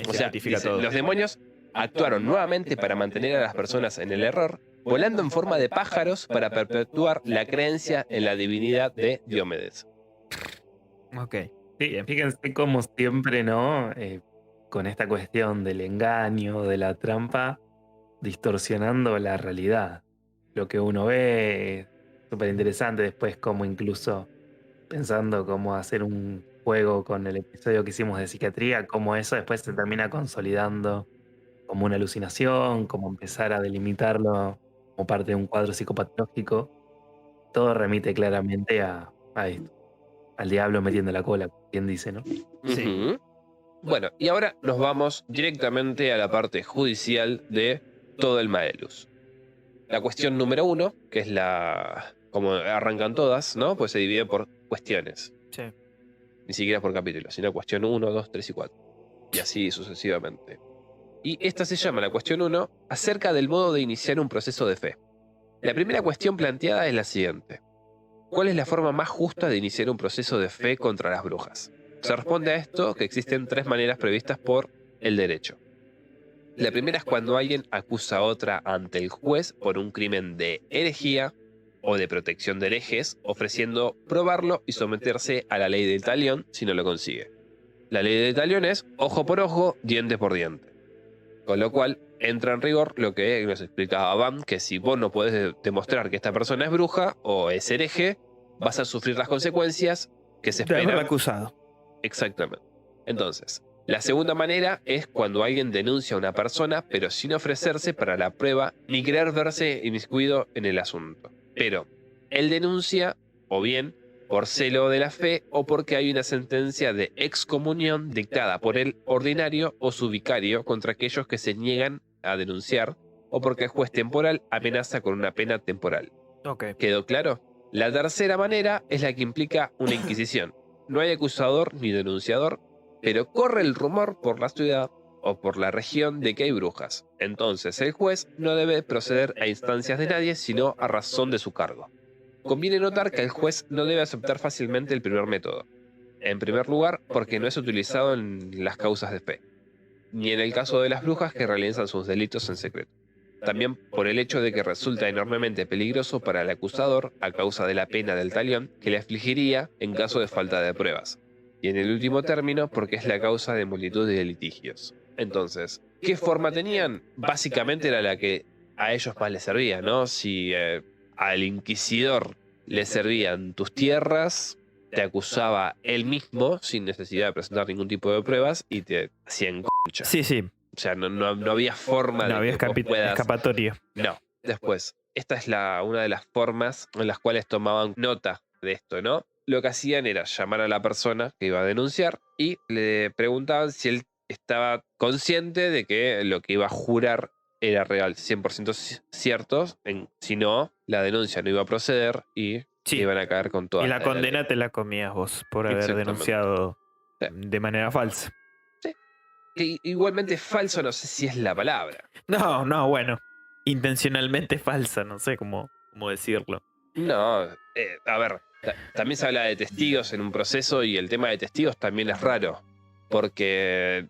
Speaker 3: O sea, dice, los demonios actuaron nuevamente para mantener a las personas en el error, volando en forma de pájaros para perpetuar la creencia en la divinidad de Diomedes.
Speaker 2: Ok.
Speaker 4: Sí, fíjense como siempre, ¿no? Con esta cuestión del engaño, de la trampa, distorsionando la realidad. Lo que uno ve es súper interesante después, como incluso pensando cómo hacer un juego con el episodio que hicimos de psiquiatría, cómo eso después se termina consolidando como una alucinación, cómo empezar a delimitarlo como parte de un cuadro psicopatológico. Todo remite claramente a esto, al diablo metiendo la cola, quien dice, ¿no?
Speaker 2: Sí.
Speaker 3: Ujú. Bueno, y ahora nos vamos directamente a la parte judicial de todo el Maelus. La cuestión número 1, que es como arrancan todas, ¿no? Pues se divide por cuestiones.
Speaker 2: Sí.
Speaker 3: Ni siquiera por capítulos, sino cuestión 1, 2, 3 y 4. Y así sucesivamente. Y esta se llama la cuestión 1, acerca del modo de iniciar un proceso de fe. La primera cuestión planteada es la siguiente. ¿Cuál es la forma más justa de iniciar un proceso de fe contra las brujas? Se responde a esto que existen 3 maneras previstas por el derecho. La primera es cuando alguien acusa a otra ante el juez por un crimen de herejía, o de protección de herejes, ofreciendo probarlo y someterse a la ley del talión si no lo consigue. La ley del talión es ojo por ojo, diente por diente. Con lo cual entra en rigor lo que nos explicaba Bam, que si vos no podés demostrar que esta persona es bruja o es hereje, vas a sufrir las consecuencias que se
Speaker 2: De haberla
Speaker 3: esperan.
Speaker 2: acusado.
Speaker 3: Exactamente. Entonces, la segunda manera es cuando alguien denuncia a una persona, pero sin ofrecerse para la prueba ni querer verse inmiscuido en el asunto. Pero él denuncia, o bien por celo de la fe, o porque hay una sentencia de excomunión dictada por el ordinario o su vicario contra aquellos que se niegan a denunciar, o porque el juez temporal amenaza con una pena temporal.
Speaker 2: Ok.
Speaker 3: ¿Quedó claro? La tercera manera es la que implica una inquisición. No hay acusador ni denunciador, pero corre el rumor por la ciudad o por la región de que hay brujas. Entonces el juez no debe proceder a instancias de nadie, sino a razón de su cargo. Conviene notar que el juez no debe aceptar fácilmente el primer método. En primer lugar, porque no es utilizado en las causas de fe, ni en el caso de las brujas que realizan sus delitos en secreto. También por el hecho de que resulta enormemente peligroso para el acusador a causa de la pena del talión que le afligiría en caso de falta de pruebas. Y en el último término, porque es la causa de multitud de litigios. Entonces, ¿qué forma tenían? Básicamente era la que a ellos más les servía, ¿no? Si al inquisidor le servían tus tierras, te acusaba él mismo sin necesidad de presentar ningún tipo de pruebas y te hacía en concha.
Speaker 2: Sí, sí.
Speaker 3: O sea, no había forma
Speaker 2: No
Speaker 3: de
Speaker 2: había
Speaker 3: que vos puedas...
Speaker 2: escapatoria.
Speaker 3: No. Después, esta es una de las formas en las cuales tomaban nota de esto, ¿no? Lo que hacían era llamar a la persona que iba a denunciar y le preguntaban si él estaba consciente de que lo que iba a jurar era real, 100% cierto. Si no, la denuncia no iba a proceder y
Speaker 2: Sí.
Speaker 3: iban a caer con toda
Speaker 2: Y la condena te la comías vos por haber
Speaker 3: Exactamente.
Speaker 2: denunciado
Speaker 3: Sí.
Speaker 2: de manera falsa.
Speaker 3: Que igualmente falso no sé si es la palabra.
Speaker 2: No, bueno. Intencionalmente falsa, no sé cómo decirlo.
Speaker 3: No, a ver, también se habla de testigos en un proceso y el tema de testigos también es raro, porque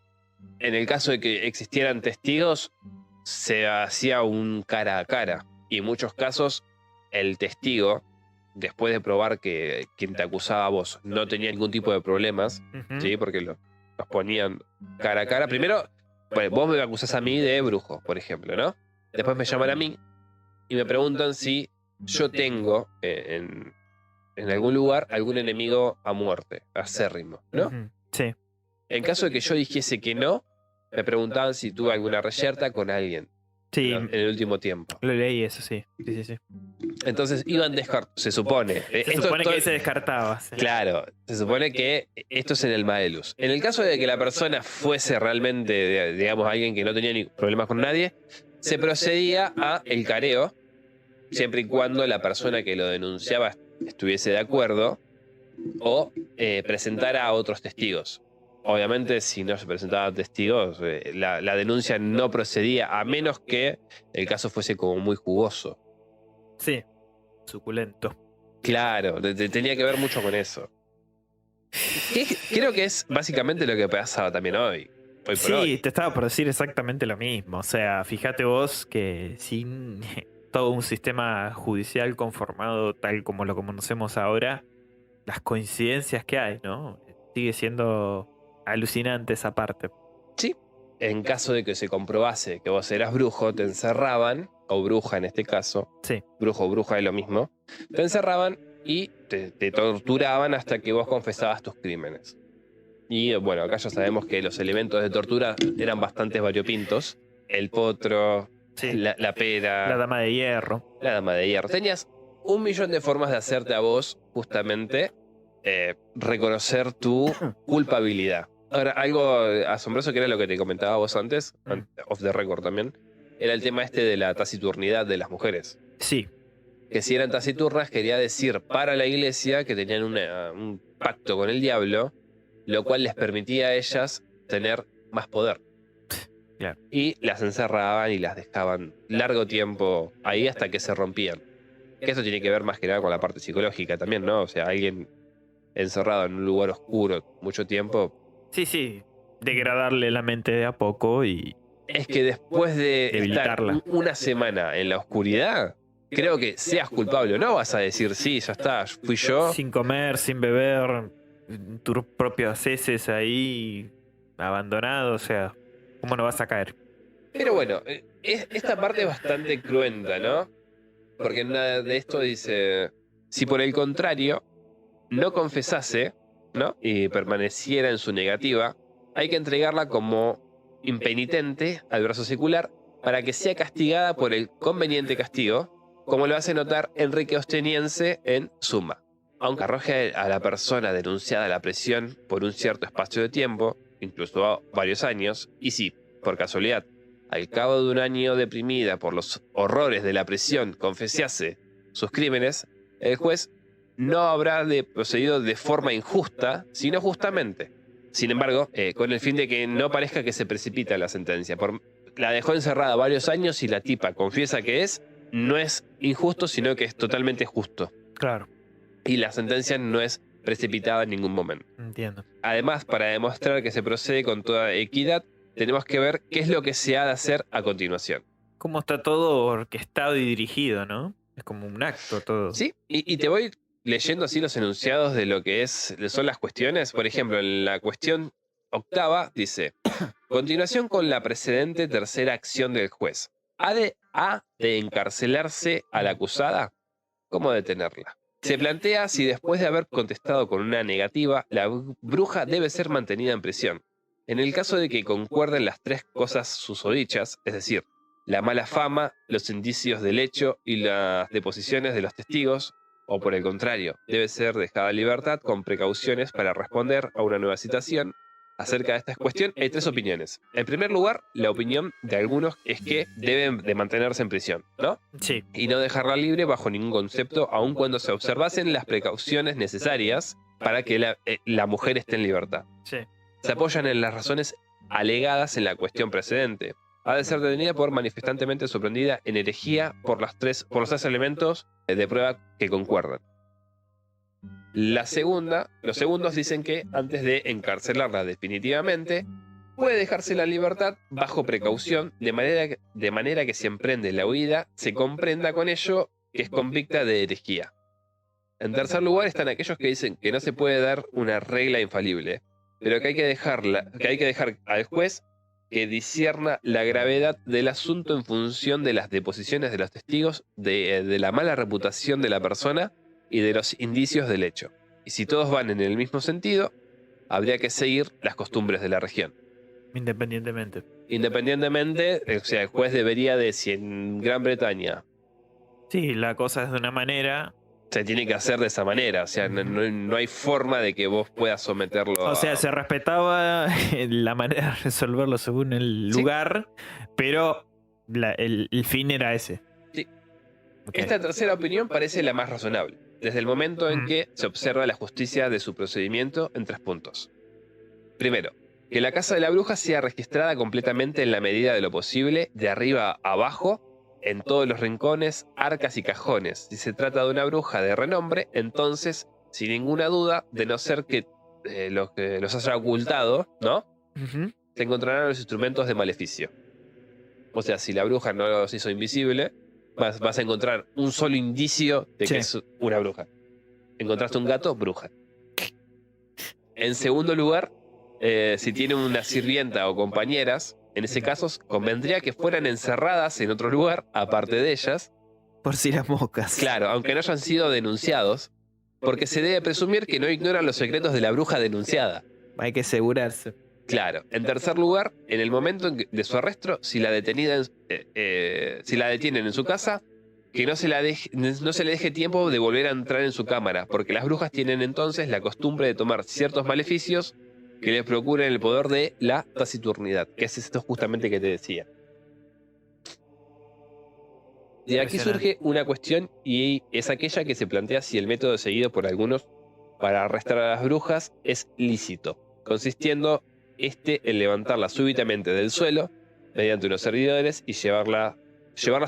Speaker 3: en el caso de que existieran testigos se hacía un cara a cara y en muchos casos el testigo, después de probar que quien te acusaba a vos no tenía ningún tipo de problemas,
Speaker 2: Ujú.
Speaker 3: ¿sí? Porque los ponían cara a cara. Primero, bueno, vos me acusás a mí de brujo, por ejemplo, ¿no? Después me llaman a mí y me preguntan si yo tengo en algún lugar algún enemigo a muerte, acérrimo, ¿no?
Speaker 2: Ujú. Sí.
Speaker 3: En caso de que yo dijese que no, me preguntaban si tuve alguna reyerta con alguien
Speaker 2: Sí,
Speaker 3: en el último tiempo.
Speaker 2: lo leí eso, sí. Sí.
Speaker 3: Entonces iban descartados, se supone.
Speaker 2: Se supone que se descartaba. Sí.
Speaker 3: Claro, se supone que esto es en el Maelus. En el caso de que la persona fuese realmente, digamos, alguien que no tenía ni problemas con nadie, se procedía a el careo, siempre y cuando la persona que lo denunciaba estuviese de acuerdo o presentara a otros testigos. Obviamente, si no se presentaban testigos, la denuncia no procedía, a menos que el caso fuese como muy jugoso.
Speaker 2: Sí. Suculento.
Speaker 3: Claro, tenía que ver mucho con eso. Creo que es básicamente lo que pasaba también hoy por
Speaker 2: Sí,
Speaker 3: hoy.
Speaker 2: te estaba por decir exactamente lo mismo. O sea, fíjate vos que sin todo un sistema judicial conformado tal como lo conocemos ahora, las coincidencias que hay, ¿no? Sigue siendo alucinante esa parte.
Speaker 3: Sí. En caso de que se comprobase que vos eras brujo, te encerraban, o bruja en este caso,
Speaker 2: Sí.
Speaker 3: brujo o bruja es lo mismo, te encerraban y te torturaban hasta que vos confesabas tus crímenes. Y bueno, acá ya sabemos que los elementos de tortura eran bastante variopintos. El potro,
Speaker 2: Sí.
Speaker 3: la pera,
Speaker 2: La dama de hierro.
Speaker 3: la dama de hierro. Tenías 1.000.000 de formas de hacerte a vos, justamente, reconocer tu culpabilidad. Ahora, algo asombroso que era lo que te comentaba vos antes, off the record también, era el tema este de la taciturnidad de las mujeres.
Speaker 2: Sí.
Speaker 3: Que si eran taciturnas quería decir para la iglesia que tenían un pacto con el diablo, lo cual les permitía a ellas tener más poder.
Speaker 2: Claro.
Speaker 3: Y las encerraban y las dejaban largo tiempo ahí hasta que se rompían. Que eso tiene que ver más que nada con la parte psicológica también, ¿no? O sea, alguien encerrado en un lugar oscuro mucho tiempo.
Speaker 2: Sí. Degradarle la mente de a poco y
Speaker 3: Es que después de estar
Speaker 2: debilitarla.
Speaker 3: una semana en la oscuridad, creo que seas culpable o no, vas a decir, sí, ya está, fui yo.
Speaker 2: Sin comer, sin beber, tus propios heces ahí, abandonado, o sea, ¿cómo no vas a caer?
Speaker 3: Pero bueno, esta parte es bastante cruenta, ¿no? Porque nada de esto dice, si por el contrario no confesase, ¿no? Y permaneciera en su negativa, hay que entregarla como impenitente al brazo secular para que sea castigada por el conveniente castigo, como lo hace notar Enrique Osteniense en Suma. Aunque arroje a la persona denunciada a la prisión por un cierto espacio de tiempo, incluso varios años, y si, por casualidad, al cabo de un año deprimida por los horrores de la prisión confesase sus crímenes, el juez no habrá procedido de forma injusta, sino justamente. Sin embargo, con el fin de que no parezca que se precipita la sentencia. La dejó encerrada varios años y la tipa confiesa que no es injusto, sino que es totalmente justo.
Speaker 2: Claro,
Speaker 3: Y la sentencia no es precipitada en ningún momento.
Speaker 2: entiendo.
Speaker 3: Además, para demostrar que se procede con toda equidad, tenemos que ver qué es lo que se ha de hacer a continuación.
Speaker 2: Cómo está todo orquestado y dirigido, ¿no? Es como un acto todo.
Speaker 3: ¿Sí? Y te voy leyendo así los enunciados de lo que son las cuestiones. Por ejemplo, en la cuestión octava dice, continuación con la precedente tercera acción del juez. ¿Ha de encarcelarse a la acusada? ¿Cómo detenerla? Se plantea si después de haber contestado con una negativa, la bruja debe ser mantenida en prisión. En el caso de que concuerden las tres cosas susodichas, es decir, la mala fama, los indicios del hecho y las deposiciones de los testigos, o por el contrario, debe ser dejada en libertad con precauciones para responder a una nueva citación. Acerca de esta cuestión hay tres opiniones. En primer lugar, la opinión de algunos es que deben de mantenerse en prisión, ¿no?
Speaker 2: Sí,
Speaker 3: Y no dejarla libre bajo ningún concepto, aun cuando se observasen las precauciones necesarias para que la mujer esté en libertad.
Speaker 2: sí.
Speaker 3: Se apoyan en las razones alegadas en la cuestión precedente. Ha de ser detenida por manifestantemente sorprendida en herejía por los tres elementos de prueba que concuerdan. Los segundos dicen que antes de encarcelarla definitivamente, puede dejarse la libertad bajo precaución, de manera que si emprende la huida, se comprenda con ello que es convicta de herejía. En tercer lugar están aquellos que dicen que no se puede dar una regla infalible, pero que hay que dejar al juez que discierna la gravedad del asunto en función de las deposiciones de los testigos, de la mala reputación de la persona y de los indicios del hecho. Y si todos van en el mismo sentido, habría que seguir las costumbres de la región.
Speaker 2: Independientemente.
Speaker 3: Independientemente, o sea, el juez debería de, si en Gran Bretaña
Speaker 2: Sí, la cosa es de una manera.
Speaker 3: se tiene que hacer de esa manera, o sea, no hay forma de que vos puedas someterlo
Speaker 2: O sea,
Speaker 3: a...
Speaker 2: se respetaba la manera de resolverlo según el
Speaker 3: Sí.
Speaker 2: lugar, pero el fin era ese.
Speaker 3: Sí.
Speaker 2: Ok.
Speaker 3: Esta tercera opinión parece la más razonable, desde el momento en
Speaker 2: Mm.
Speaker 3: que se observa la justicia de su procedimiento en tres puntos. Primero, que la casa de la bruja sea registrada completamente en la medida de lo posible, de arriba a abajo, en todos los rincones, arcas y cajones. Si se trata de una bruja de renombre, entonces, sin ninguna duda, de no ser que los haya ocultado, ¿no?
Speaker 2: Ujú.
Speaker 3: Se encontrarán los instrumentos de maleficio. O sea, si la bruja no los hizo invisible, vas a encontrar un solo indicio de
Speaker 2: Sí.
Speaker 3: que es una bruja. Encontraste un gato, bruja. En segundo lugar, si tiene una sirvienta o compañeras, en ese caso convendría que fueran encerradas en otro lugar, aparte de ellas,
Speaker 2: Por si las moscas.
Speaker 3: claro, aunque no hayan sido denunciados, porque se debe presumir que no ignoran los secretos de la bruja denunciada.
Speaker 2: Hay que asegurarse.
Speaker 3: Claro. En tercer lugar, en el momento de su arresto, si la detienen en su casa, que no se le deje tiempo de volver a entrar en su cámara, porque las brujas tienen entonces la costumbre de tomar ciertos maleficios que les procuren el poder de la taciturnidad, que es esto justamente que te decía. De aquí surge una cuestión, y es aquella que se plantea si el método seguido por algunos para arrestar a las brujas es lícito, consistiendo en levantarlas súbitamente del suelo mediante unos servidores y llevarlas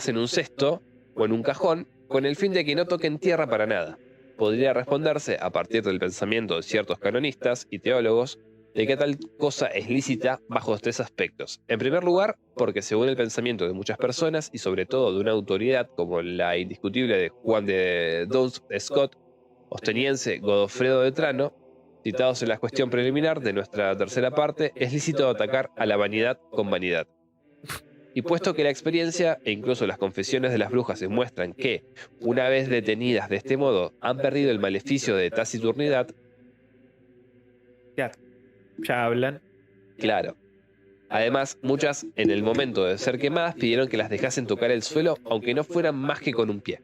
Speaker 3: en un cesto o en un cajón con el fin de que no toquen tierra para nada. Podría responderse, a partir del pensamiento de ciertos canonistas y teólogos, de que tal cosa es lícita bajo 3 aspectos. En primer lugar, porque según el pensamiento de muchas personas y sobre todo de una autoridad como la indiscutible de Juan de Duns Scott, Osteniense, Godofredo de Trano, citados en la cuestión preliminar de nuestra tercera parte, es lícito atacar a la vanidad con vanidad. Y puesto que la experiencia e incluso las confesiones de las brujas demuestran que, una vez detenidas de este modo, han perdido el maleficio de taciturnidad,
Speaker 2: Ya hablan.
Speaker 3: claro. Además, muchas, en el momento de ser quemadas, pidieron que las dejasen tocar el suelo, aunque no fueran más que con un pie.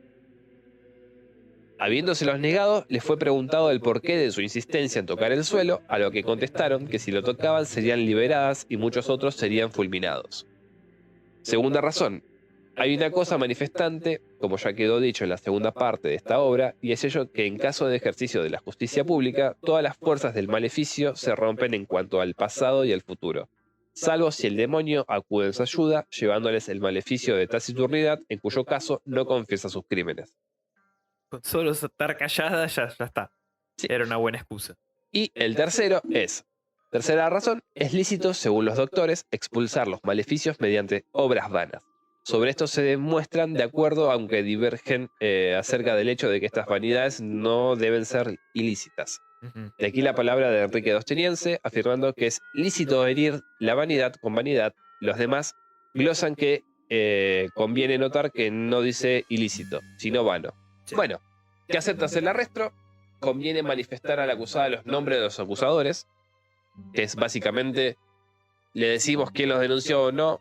Speaker 3: Habiéndoselos negado, les fue preguntado el porqué de su insistencia en tocar el suelo, a lo que contestaron que si lo tocaban serían liberadas y muchos otros serían fulminados. Segunda razón, hay una cosa manifestante, como ya quedó dicho en la segunda parte de esta obra, y es ello que en caso de ejercicio de la justicia pública, todas las fuerzas del maleficio se rompen en cuanto al pasado y al futuro, salvo si el demonio acude en su ayuda, llevándoles el maleficio de taciturnidad, en cuyo caso no confiesa sus crímenes.
Speaker 2: Con solo estar callada ya está.
Speaker 3: Sí.
Speaker 2: Era una buena excusa.
Speaker 3: Y el tercero es, tercera razón, es lícito, según los doctores, expulsar los maleficios mediante obras vanas. Sobre esto se demuestran de acuerdo, aunque divergen acerca del hecho de que estas vanidades no deben ser ilícitas.
Speaker 2: Ujú.
Speaker 3: De aquí la palabra de Enrique de Osteniense, afirmando que es lícito herir la vanidad con vanidad. Los demás glosan que conviene notar que no dice ilícito, sino vano.
Speaker 2: Sí.
Speaker 3: Bueno, que aceptas el arresto, conviene manifestar al acusado los nombres de los acusadores, que es básicamente, le decimos quién los denunció o no,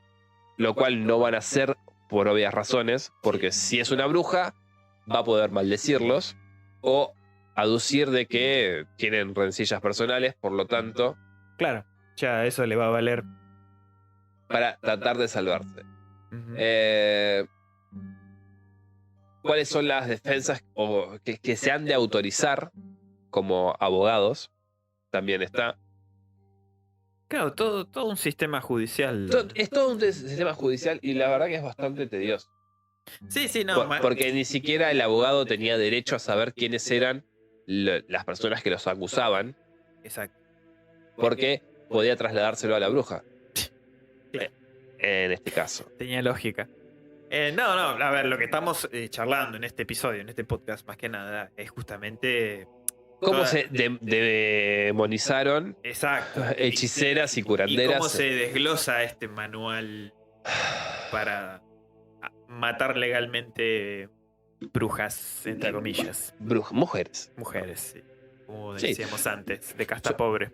Speaker 3: lo cual no van a hacer por obvias razones, porque si es una bruja, va a poder maldecirlos o aducir de que tienen rencillas personales, por lo tanto,
Speaker 2: Claro, ya eso le va a valer.
Speaker 3: para tratar de salvarse.
Speaker 2: Ujú.
Speaker 3: ¿Cuáles son las defensas que se han de autorizar como abogados? También está.
Speaker 2: Claro, todo un sistema judicial.
Speaker 3: Es todo un sistema judicial y la verdad que es bastante tedioso.
Speaker 2: Sí, no.
Speaker 3: Porque ni siquiera el abogado tenía derecho a saber quiénes eran las personas que los acusaban,
Speaker 2: Exacto.
Speaker 3: porque podía trasladárselo a la bruja. En este caso.
Speaker 2: Tenía lógica. No, a ver, lo que estamos charlando en este episodio, en este podcast, más que nada, es justamente.
Speaker 3: ¿Cómo
Speaker 2: toda-
Speaker 3: se demonizaron
Speaker 2: Exacto.
Speaker 3: hechiceras y
Speaker 2: Y
Speaker 3: curanderas?
Speaker 2: cómo se desglosa este manual para matar legalmente brujas, entre comillas.
Speaker 3: Mujeres.
Speaker 2: Mujeres, sí. Como
Speaker 3: Sí.
Speaker 2: decíamos antes, de casta pobre.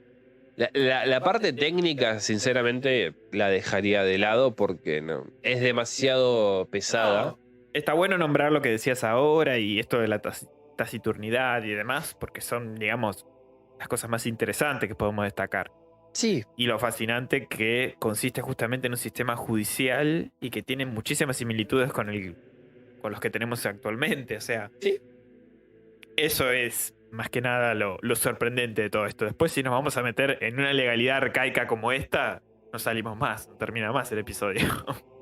Speaker 3: La parte técnica, sinceramente, la dejaría de lado porque no, es demasiado pesada.
Speaker 2: No, está bueno nombrar lo que decías ahora y esto de la taciturnidad y demás, porque son, digamos, las cosas más interesantes que podemos destacar.
Speaker 3: Sí,
Speaker 2: Y lo fascinante que consiste justamente en un sistema judicial y que tiene muchísimas similitudes con los que tenemos actualmente. O sea,
Speaker 3: sí.
Speaker 2: eso es más que nada lo sorprendente de todo esto. Después, si nos vamos a meter en una legalidad arcaica como esta, no salimos más, no termina más el episodio.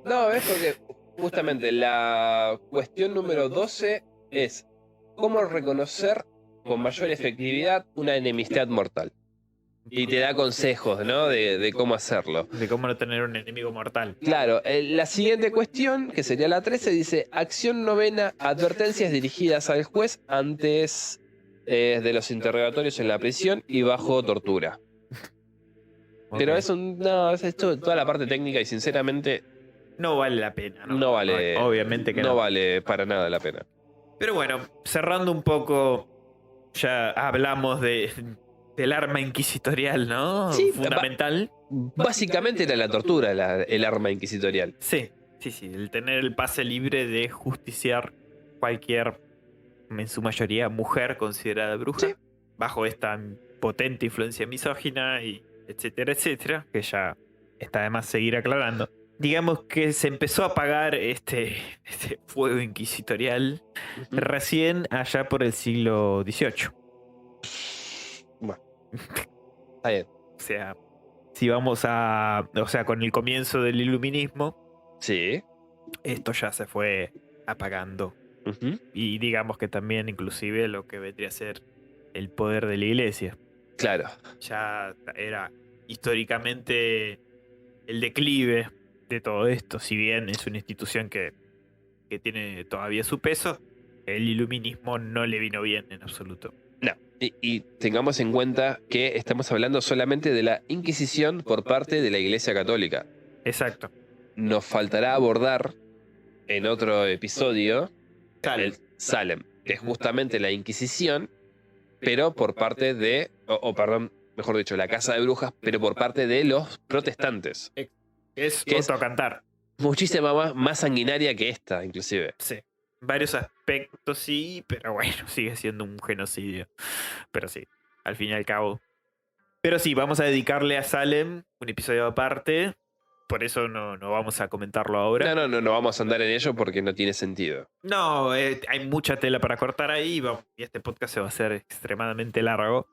Speaker 3: No, es porque justamente la cuestión número 12 es cómo reconocer con mayor efectividad una enemistad mortal. Y te da consejos, ¿no? De cómo hacerlo.
Speaker 2: De cómo no tener un enemigo mortal.
Speaker 3: Claro, la siguiente cuestión, que sería la 13, dice: acción novena, advertencias dirigidas al juez antes de los interrogatorios en la prisión y bajo tortura. Pero
Speaker 2: Ok.
Speaker 3: eso, no, es toda la parte técnica y sinceramente
Speaker 2: No vale la pena, ¿no?
Speaker 3: no vale.
Speaker 2: Obviamente que
Speaker 3: no
Speaker 2: no.
Speaker 3: vale para nada la pena.
Speaker 2: Pero bueno, cerrando un poco, ya hablamos del arma inquisitorial, ¿no?
Speaker 3: Sí,
Speaker 2: Fundamental.
Speaker 3: Básicamente era la tortura el arma inquisitorial.
Speaker 2: Sí, el tener el pase libre de justiciar cualquier, en su mayoría, mujer considerada bruja,
Speaker 3: Sí.
Speaker 2: bajo esta potente influencia misógina y etcétera, que ya está de más seguir aclarando. Digamos que se empezó a apagar este fuego inquisitorial recién allá por el siglo XVIII.
Speaker 3: Bueno, está bien.
Speaker 2: O sea, si vamos o sea, con el comienzo del iluminismo,
Speaker 3: Sí.
Speaker 2: esto ya se fue apagando.
Speaker 3: Ujú.
Speaker 2: Y digamos que también inclusive lo que vendría a ser el poder de la iglesia.
Speaker 3: Claro.
Speaker 2: Ya era históricamente el declive de todo esto, si bien es una institución que tiene todavía su peso, el iluminismo no le vino bien en absoluto.
Speaker 3: No. Y tengamos en cuenta que estamos hablando solamente de la Inquisición por parte de la Iglesia Católica.
Speaker 2: Exacto.
Speaker 3: Nos faltará abordar en otro episodio el Salem, que es justamente la Inquisición, pero por parte de, perdón, mejor dicho, la Casa de Brujas, pero por parte de los protestantes.
Speaker 2: Es
Speaker 3: Que es-
Speaker 2: otro cantar.
Speaker 3: Muchísima más sanguinaria que esta, inclusive.
Speaker 2: Sí. Varios aspectos sí, pero bueno, sigue siendo un genocidio. Pero sí, al fin y al cabo. Pero sí, vamos a dedicarle a Salem un episodio aparte. Por eso no vamos a comentarlo ahora.
Speaker 3: No vamos a andar en ello porque no tiene sentido.
Speaker 2: No, hay mucha tela para cortar ahí. Y este podcast se va a hacer extremadamente largo.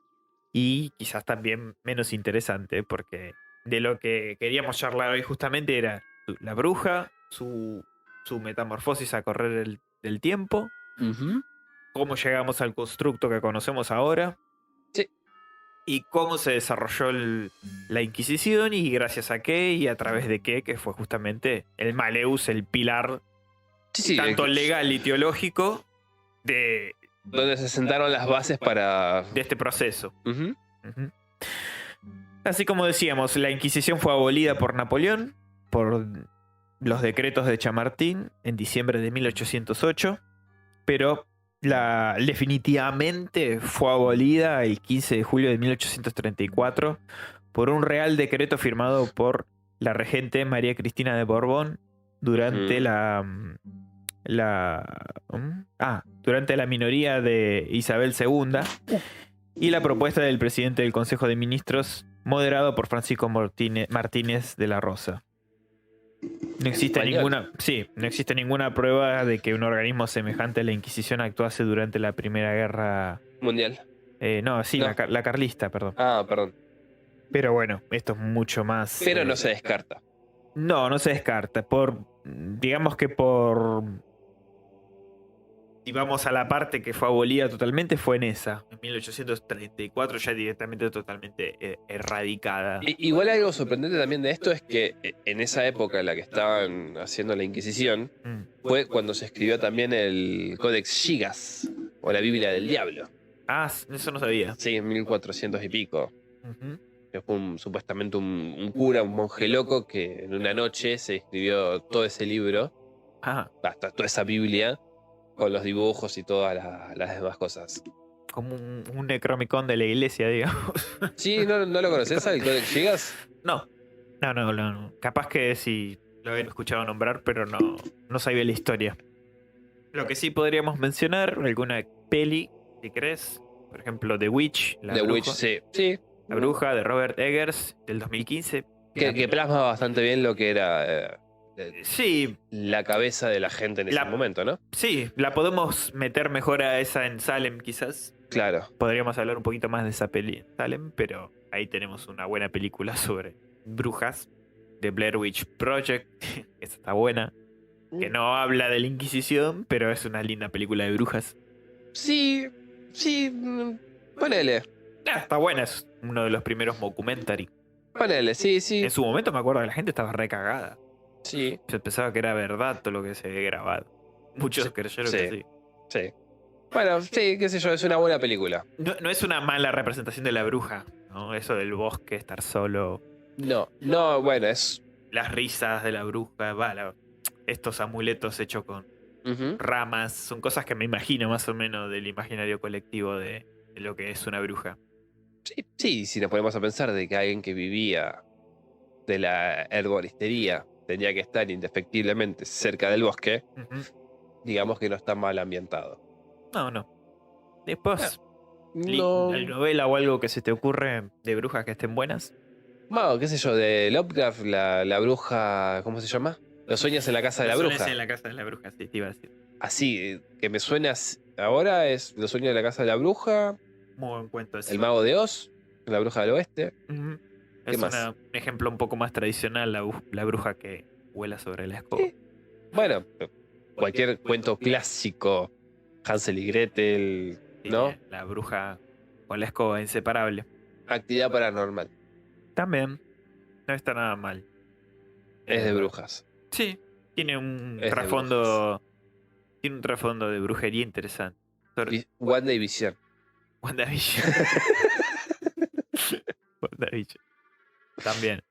Speaker 2: Y quizás también menos interesante, porque de lo que queríamos charlar hoy justamente era la bruja, su metamorfosis a correr del tiempo, cómo llegamos al constructo que conocemos ahora.
Speaker 3: Sí.
Speaker 2: Y cómo se desarrolló la Inquisición y gracias a qué y a través de qué, que fue justamente el Maleus, el pilar
Speaker 3: Sí,
Speaker 2: tanto legal y teológico de
Speaker 3: donde se sentaron las bases para...
Speaker 2: este proceso.
Speaker 3: Ujú.
Speaker 2: Ujú. Así como decíamos, la Inquisición fue abolida por Napoleón por los decretos de Chamartín en diciembre de 1808, pero definitivamente fue abolida el 15 de julio de 1834 por un real decreto firmado por la regente María Cristina de Borbón durante durante la minoría de Isabel II y la propuesta del presidente del Consejo de Ministros moderado por Francisco Martínez de la Rosa. No existe ninguna prueba de que un organismo semejante a la Inquisición actuase durante la Primera Guerra
Speaker 3: Mundial.
Speaker 2: No. La carlista, perdón.
Speaker 3: Ah, perdón.
Speaker 2: Pero bueno, esto es mucho más.
Speaker 3: Pero no se descarta.
Speaker 2: No se descarta. Digamos que si vamos a la parte que fue abolida totalmente, fue en esa. En 1834 ya directamente totalmente erradicada.
Speaker 3: Igual algo sorprendente también de esto es que en esa época en la que estaban haciendo la Inquisición fue cuando se escribió también el Codex Gigas o la Biblia del Diablo.
Speaker 2: Ah, eso no sabía.
Speaker 3: Sí, en 1400 y pico.
Speaker 2: Ujú.
Speaker 3: Que fue supuestamente un cura, un monje loco que en una noche se escribió todo ese libro,
Speaker 2: Ah,
Speaker 3: hasta toda esa Biblia, con los dibujos y todas las demás cosas.
Speaker 2: como un Necromicon de la iglesia, digamos.
Speaker 3: Sí, ¿no lo conoces al Codex Gigas?
Speaker 2: No. Capaz que sí lo habían escuchado nombrar, pero no sabía la historia. Lo que sí podríamos mencionar, alguna peli, si crees. Por ejemplo, The Witch.
Speaker 3: The Witch, sí.
Speaker 2: La bruja de Robert Eggers del 2015.
Speaker 3: Que plasma bastante bien lo que era
Speaker 2: Sí,
Speaker 3: la cabeza de la gente en ese momento, ¿no?
Speaker 2: sí, la podemos meter mejor a esa en Salem quizás.
Speaker 3: Claro.
Speaker 2: Podríamos hablar un poquito más de esa peli en Salem, pero ahí tenemos una buena película sobre brujas. The Blair Witch Project. Esa está buena. Que no habla de la Inquisición, pero es una linda película de brujas.
Speaker 3: Sí, ponele.
Speaker 2: Está buena, es uno de los primeros mockumentary.
Speaker 3: Ponele, sí.
Speaker 2: En su momento me acuerdo que la gente estaba recagada.
Speaker 3: Sí,
Speaker 2: Yo pensaba que era verdad todo lo que se había grabado. Muchos creyeron que sí.
Speaker 3: sí. Bueno, sí, qué sé yo, es una buena película.
Speaker 2: No es una mala representación de la bruja, ¿no? Eso del bosque, estar solo,
Speaker 3: No, bueno, es...
Speaker 2: las risas de la bruja, estos amuletos hechos con
Speaker 3: Ujú.
Speaker 2: ramas, son cosas que me imagino más o menos del imaginario colectivo de lo que es una bruja.
Speaker 3: Sí, si nos ponemos a pensar de que alguien que vivía de la herboristería tenía que estar indefectiblemente cerca del bosque,
Speaker 2: Ujú.
Speaker 3: digamos que no está mal ambientado.
Speaker 2: No. Después,
Speaker 3: No,
Speaker 2: ¿la novela o algo que se te ocurre de brujas que estén buenas?
Speaker 3: bueno, qué sé yo, de Lovecraft, la bruja, ¿cómo se llama? Los sueños en la casa de la
Speaker 2: Los
Speaker 3: bruja.
Speaker 2: sueños en la casa de la bruja, sí, te iba a decir.
Speaker 3: Así, que me suena ahora es Los sueños de la casa de la bruja,
Speaker 2: Muy buen cuento ese.
Speaker 3: El mago de Oz, la bruja del oeste.
Speaker 2: Ujú.
Speaker 3: ¿Qué
Speaker 2: Es
Speaker 3: más?
Speaker 2: un ejemplo un poco más tradicional, la bruja que vuela sobre la escoba.
Speaker 3: Bueno, cualquier cuento clásico, Hansel y Gretel,
Speaker 2: Sí,
Speaker 3: ¿no?
Speaker 2: la bruja con la escoba inseparable.
Speaker 3: Actividad paranormal.
Speaker 2: También. No está nada mal.
Speaker 3: Es de brujas.
Speaker 2: Sí. Tiene un
Speaker 3: Es de
Speaker 2: trasfondo. Tiene un trasfondo de brujería interesante.
Speaker 3: WandaVision.
Speaker 2: WandaVision. WandaVision. También.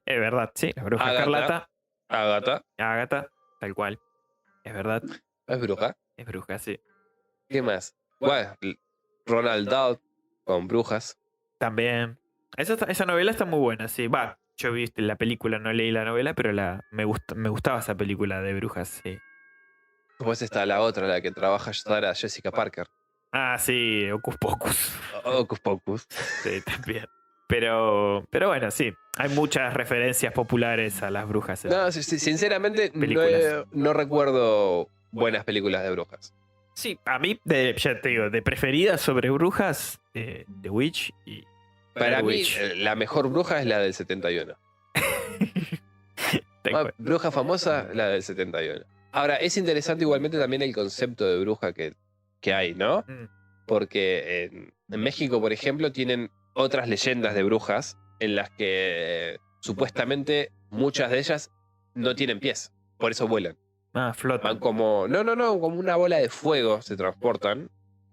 Speaker 2: Es verdad, sí. La bruja
Speaker 3: Agatha.
Speaker 2: escarlata.
Speaker 3: Agatha.
Speaker 2: Agatha, tal cual. Es verdad.
Speaker 3: Es bruja.
Speaker 2: Es bruja, sí.
Speaker 3: ¿Qué más? Bueno, Ronald Dahl con brujas.
Speaker 2: También. Esa novela está muy buena, sí. Va, yo vi la película, no leí la novela, pero me gustaba esa película de brujas, sí.
Speaker 3: Después está la otra, la que trabaja Sarah Jessica Parker.
Speaker 2: Ah, sí, Hocus Pocus.
Speaker 3: Hocus Pocus.
Speaker 2: Sí, también. Pero bueno, sí. Hay muchas referencias populares a las brujas.
Speaker 3: No, sinceramente
Speaker 2: Películas.
Speaker 3: no recuerdo buenas películas de brujas.
Speaker 2: Sí, a mí, ya te digo, de preferidas sobre brujas, The Witch y.
Speaker 3: Para
Speaker 2: Blair
Speaker 3: mí,
Speaker 2: Witch.
Speaker 3: la mejor bruja es la del 71. Bruja famosa, la del 71. Ahora, es interesante igualmente también el concepto de bruja que hay, ¿no?
Speaker 2: Mm.
Speaker 3: Porque en México, por ejemplo, tienen otras leyendas de brujas en las que supuestamente muchas de ellas no tienen pies, por eso vuelan.
Speaker 2: Ah,
Speaker 3: Van
Speaker 2: flotan.
Speaker 3: como, no, como una bola de fuego se transportan.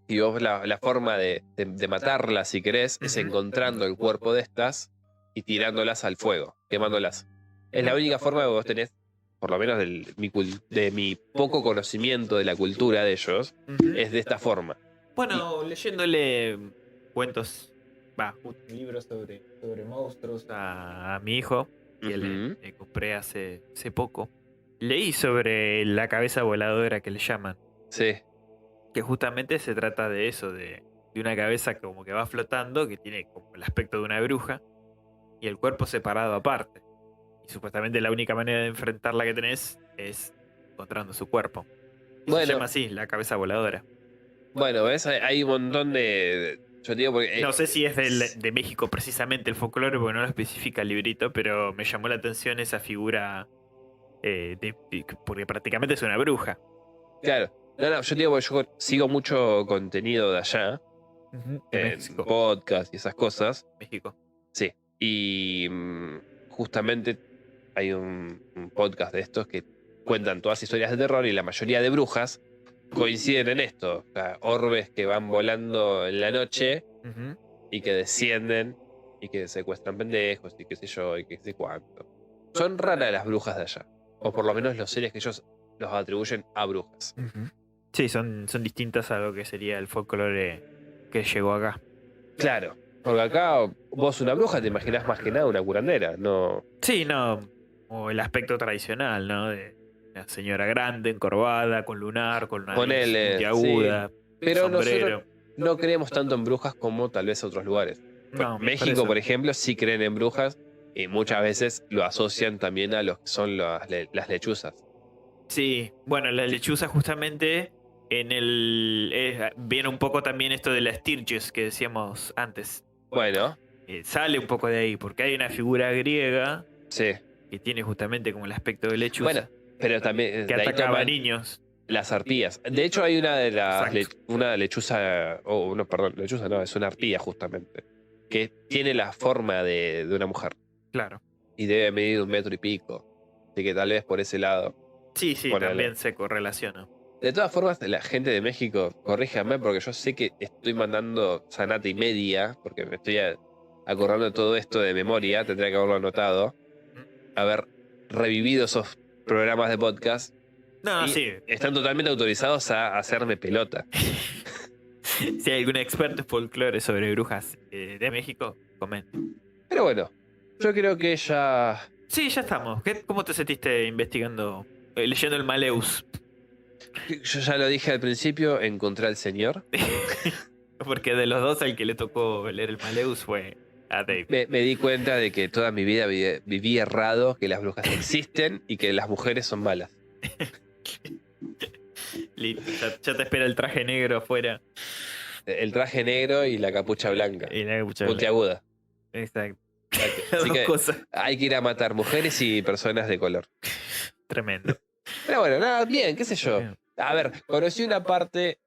Speaker 3: Y vos la forma de matarlas, si querés, es
Speaker 2: Ujú.
Speaker 3: encontrando el cuerpo de estas y tirándolas al fuego, quemándolas. Es la única forma que vos tenés, por lo menos de mi poco conocimiento de la cultura de ellos,
Speaker 2: Ujú.
Speaker 3: es de esta forma.
Speaker 2: Bueno, leyéndole cuentos, libros sobre monstruos a mi hijo, que
Speaker 3: Ujú.
Speaker 2: le compré hace poco, leí sobre la cabeza voladora que le llaman,
Speaker 3: Sí,
Speaker 2: que justamente se trata de eso, de una cabeza como que va flotando, que tiene como el aspecto de una bruja, y el cuerpo separado aparte. Y supuestamente la única manera de enfrentarla que tenés es encontrando su cuerpo. Y se
Speaker 3: Bueno.
Speaker 2: llama así, la cabeza voladora.
Speaker 3: bueno, ¿ves? Hay un montón yo digo porque...
Speaker 2: No sé si es de México precisamente el folclore, porque no lo especifica el librito, pero me llamó la atención esa figura, porque prácticamente es una bruja.
Speaker 3: Claro. No, yo digo porque yo sigo mucho contenido de allá,
Speaker 2: De
Speaker 3: en
Speaker 2: México.
Speaker 3: podcast y esas cosas.
Speaker 2: México.
Speaker 3: Sí. Y justamente hay un podcast de estos que cuentan todas historias de terror y la mayoría de brujas coinciden en esto. O sea, orbes que van volando en la noche
Speaker 2: Ujú.
Speaker 3: y que descienden y que secuestran pendejos y qué sé yo y qué sé cuánto. Son raras las brujas de allá. O por lo menos los seres que ellos los atribuyen a brujas.
Speaker 2: Sí, son distintas a lo que sería el folclore que llegó acá.
Speaker 3: Claro. Porque acá vos una bruja te imaginás más que nada una curandera, no.
Speaker 2: Sí, no. O el aspecto tradicional, ¿no? De la señora grande, encorvada, con lunar, con una
Speaker 3: Ponele,
Speaker 2: puntiaguda,
Speaker 3: Pero
Speaker 2: sombrero.
Speaker 3: nosotros no creemos tanto en brujas como tal vez otros lugares.
Speaker 2: No,
Speaker 3: México, por ejemplo, sí creen en brujas y muchas veces lo asocian también a lo que son las lechuzas.
Speaker 2: Sí, bueno, la lechuza justamente viene un poco también esto de la Stirges que decíamos antes.
Speaker 3: Bueno,
Speaker 2: Sale un poco de ahí, porque hay una figura griega
Speaker 3: sí.
Speaker 2: que tiene justamente como el aspecto de lechuza.
Speaker 3: Bueno, pero también
Speaker 2: que
Speaker 3: de ahí
Speaker 2: atacaba a
Speaker 3: toman
Speaker 2: niños.
Speaker 3: las arpías. De hecho, hay una de las
Speaker 2: Exacto.
Speaker 3: una lechuza, no, perdón, lechuza no, es una arpía justamente, que tiene la forma de una mujer
Speaker 2: Claro.
Speaker 3: y debe medir 1 metro y pico. Así que tal vez por ese lado.
Speaker 2: Sí,
Speaker 3: Ponele.
Speaker 2: también se correlaciona.
Speaker 3: De todas formas, la gente de México, corríjame, porque yo sé que estoy mandando sanata y media, porque me estoy acordando de todo esto de memoria, tendría que haberlo anotado, haber revivido esos programas de podcast.
Speaker 2: No,
Speaker 3: y
Speaker 2: sí.
Speaker 3: están totalmente autorizados a hacerme pelota.
Speaker 2: Si hay algún experto en folclore sobre brujas de México, comente.
Speaker 3: Pero bueno, yo creo que ya...
Speaker 2: Sí, ya estamos. ¿Cómo te sentiste investigando, leyendo el Maleus?
Speaker 3: Yo ya lo dije al principio, encontré al señor.
Speaker 2: Porque de los dos, el que le tocó leer el Maleus fue a Dave.
Speaker 3: Me di cuenta de que toda mi vida viví errado, que las brujas existen y que las mujeres son malas.
Speaker 2: Listo, ya te espera el traje negro afuera.
Speaker 3: El traje negro y la capucha blanca.
Speaker 2: Y la capucha blanca.
Speaker 3: Puntiaguda.
Speaker 2: Exacto.
Speaker 3: Así
Speaker 2: Las dos
Speaker 3: que
Speaker 2: cosas.
Speaker 3: hay que ir a matar mujeres y personas de color.
Speaker 2: Tremendo.
Speaker 3: Pero bueno, nada, bien, qué sé yo.
Speaker 2: Bien.
Speaker 3: A ver, conocí una parte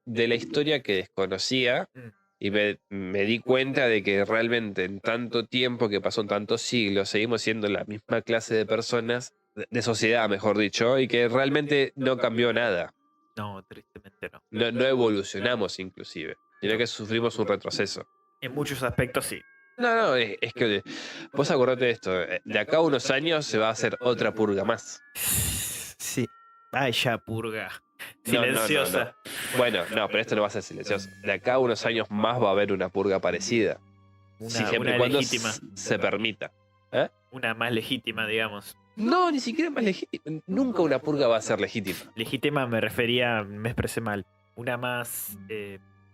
Speaker 3: de la historia que desconocía,
Speaker 2: Mm.
Speaker 3: Y me di cuenta de que realmente en tanto tiempo que pasó, en tantos siglos, seguimos siendo la misma clase de personas, de sociedad, mejor dicho, y que realmente no cambió nada.
Speaker 2: No, tristemente no.
Speaker 3: No evolucionamos inclusive, sino que sufrimos un retroceso.
Speaker 2: En muchos aspectos sí.
Speaker 3: No, es que vos acordate de esto, de acá a unos años se va a hacer otra purga más.
Speaker 2: Sí. Ay, ya, purga.
Speaker 3: No.
Speaker 2: Silenciosa.
Speaker 3: Bueno, no, pero esto no va a ser silencioso. De acá a unos años más va a haber una purga parecida. Siempre
Speaker 2: Una
Speaker 3: y cuando
Speaker 2: legítima.
Speaker 3: se permita.
Speaker 2: Una más legítima, digamos.
Speaker 3: No, ni siquiera más legítima. Nunca una purga va a ser legítima.
Speaker 2: Legítima me expresé mal. Una más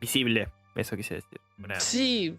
Speaker 2: visible, eso quise decir.
Speaker 3: Sí,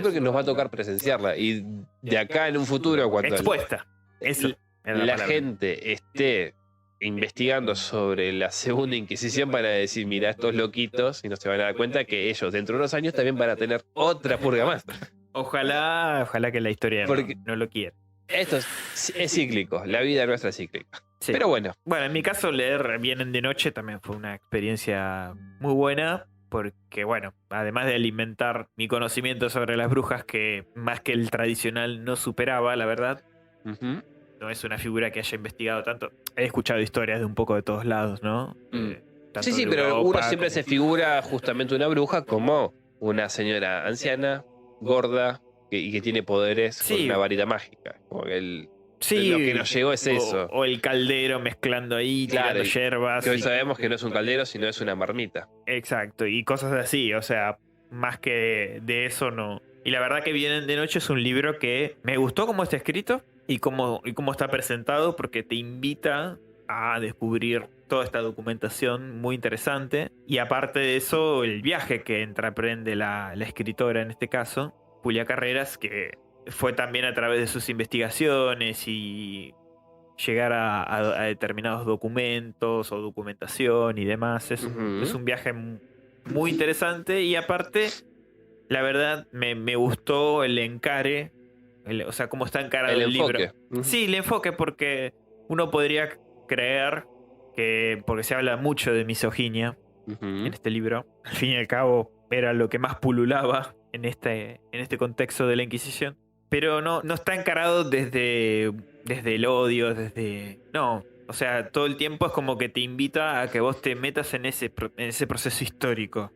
Speaker 3: porque nos va a tocar presenciarla. Y de acá en un futuro, cuando
Speaker 2: expuesta. Eso.
Speaker 3: la gente esté investigando sobre la Segunda Inquisición, para decir, mira, estos loquitos, y no se van a dar cuenta que ellos dentro de unos años también van a tener otra purga más.
Speaker 2: Ojalá que la historia no lo quiera.
Speaker 3: Esto es cíclico, la vida nuestra es cíclica.
Speaker 2: Sí.
Speaker 3: Pero bueno.
Speaker 2: Bueno, en mi caso leer Vienen de Noche también fue una experiencia muy buena, porque bueno, además de alimentar mi conocimiento sobre las brujas, que más que el tradicional no superaba, la verdad, no es una figura que haya investigado tanto. He escuchado historias de un poco de todos lados, ¿no?
Speaker 3: Sí, pero uno siempre se figura justamente una bruja como una señora anciana, gorda, y que tiene poderes con una varita mágica. Como que lo que nos llegó es eso.
Speaker 2: O el caldero mezclando ahí, tirando hierbas.
Speaker 3: Que hoy sabemos que no es un caldero, sino es una marmita.
Speaker 2: Exacto, y cosas así, o sea, más que de eso no. Y la verdad que Vienen de Noche es un libro que me gustó cómo está escrito y cómo está presentado, porque te invita a descubrir toda esta documentación muy interesante. Y aparte de eso, el viaje que entreprende la escritora en este caso, Julia Carreras, que fue también a través de sus investigaciones y llegar a determinados documentos o documentación y demás. Es un viaje muy interesante, y aparte, la verdad, me gustó el encare, o sea, cómo está encarado el libro. Sí, el enfoque, porque uno podría creer que, porque se habla mucho de misoginia en este libro, al fin y al cabo era lo que más pululaba en este contexto de la Inquisición, pero no está encarado desde el odio, no, o sea, todo el tiempo es como que te invita a que vos te metas en ese proceso histórico.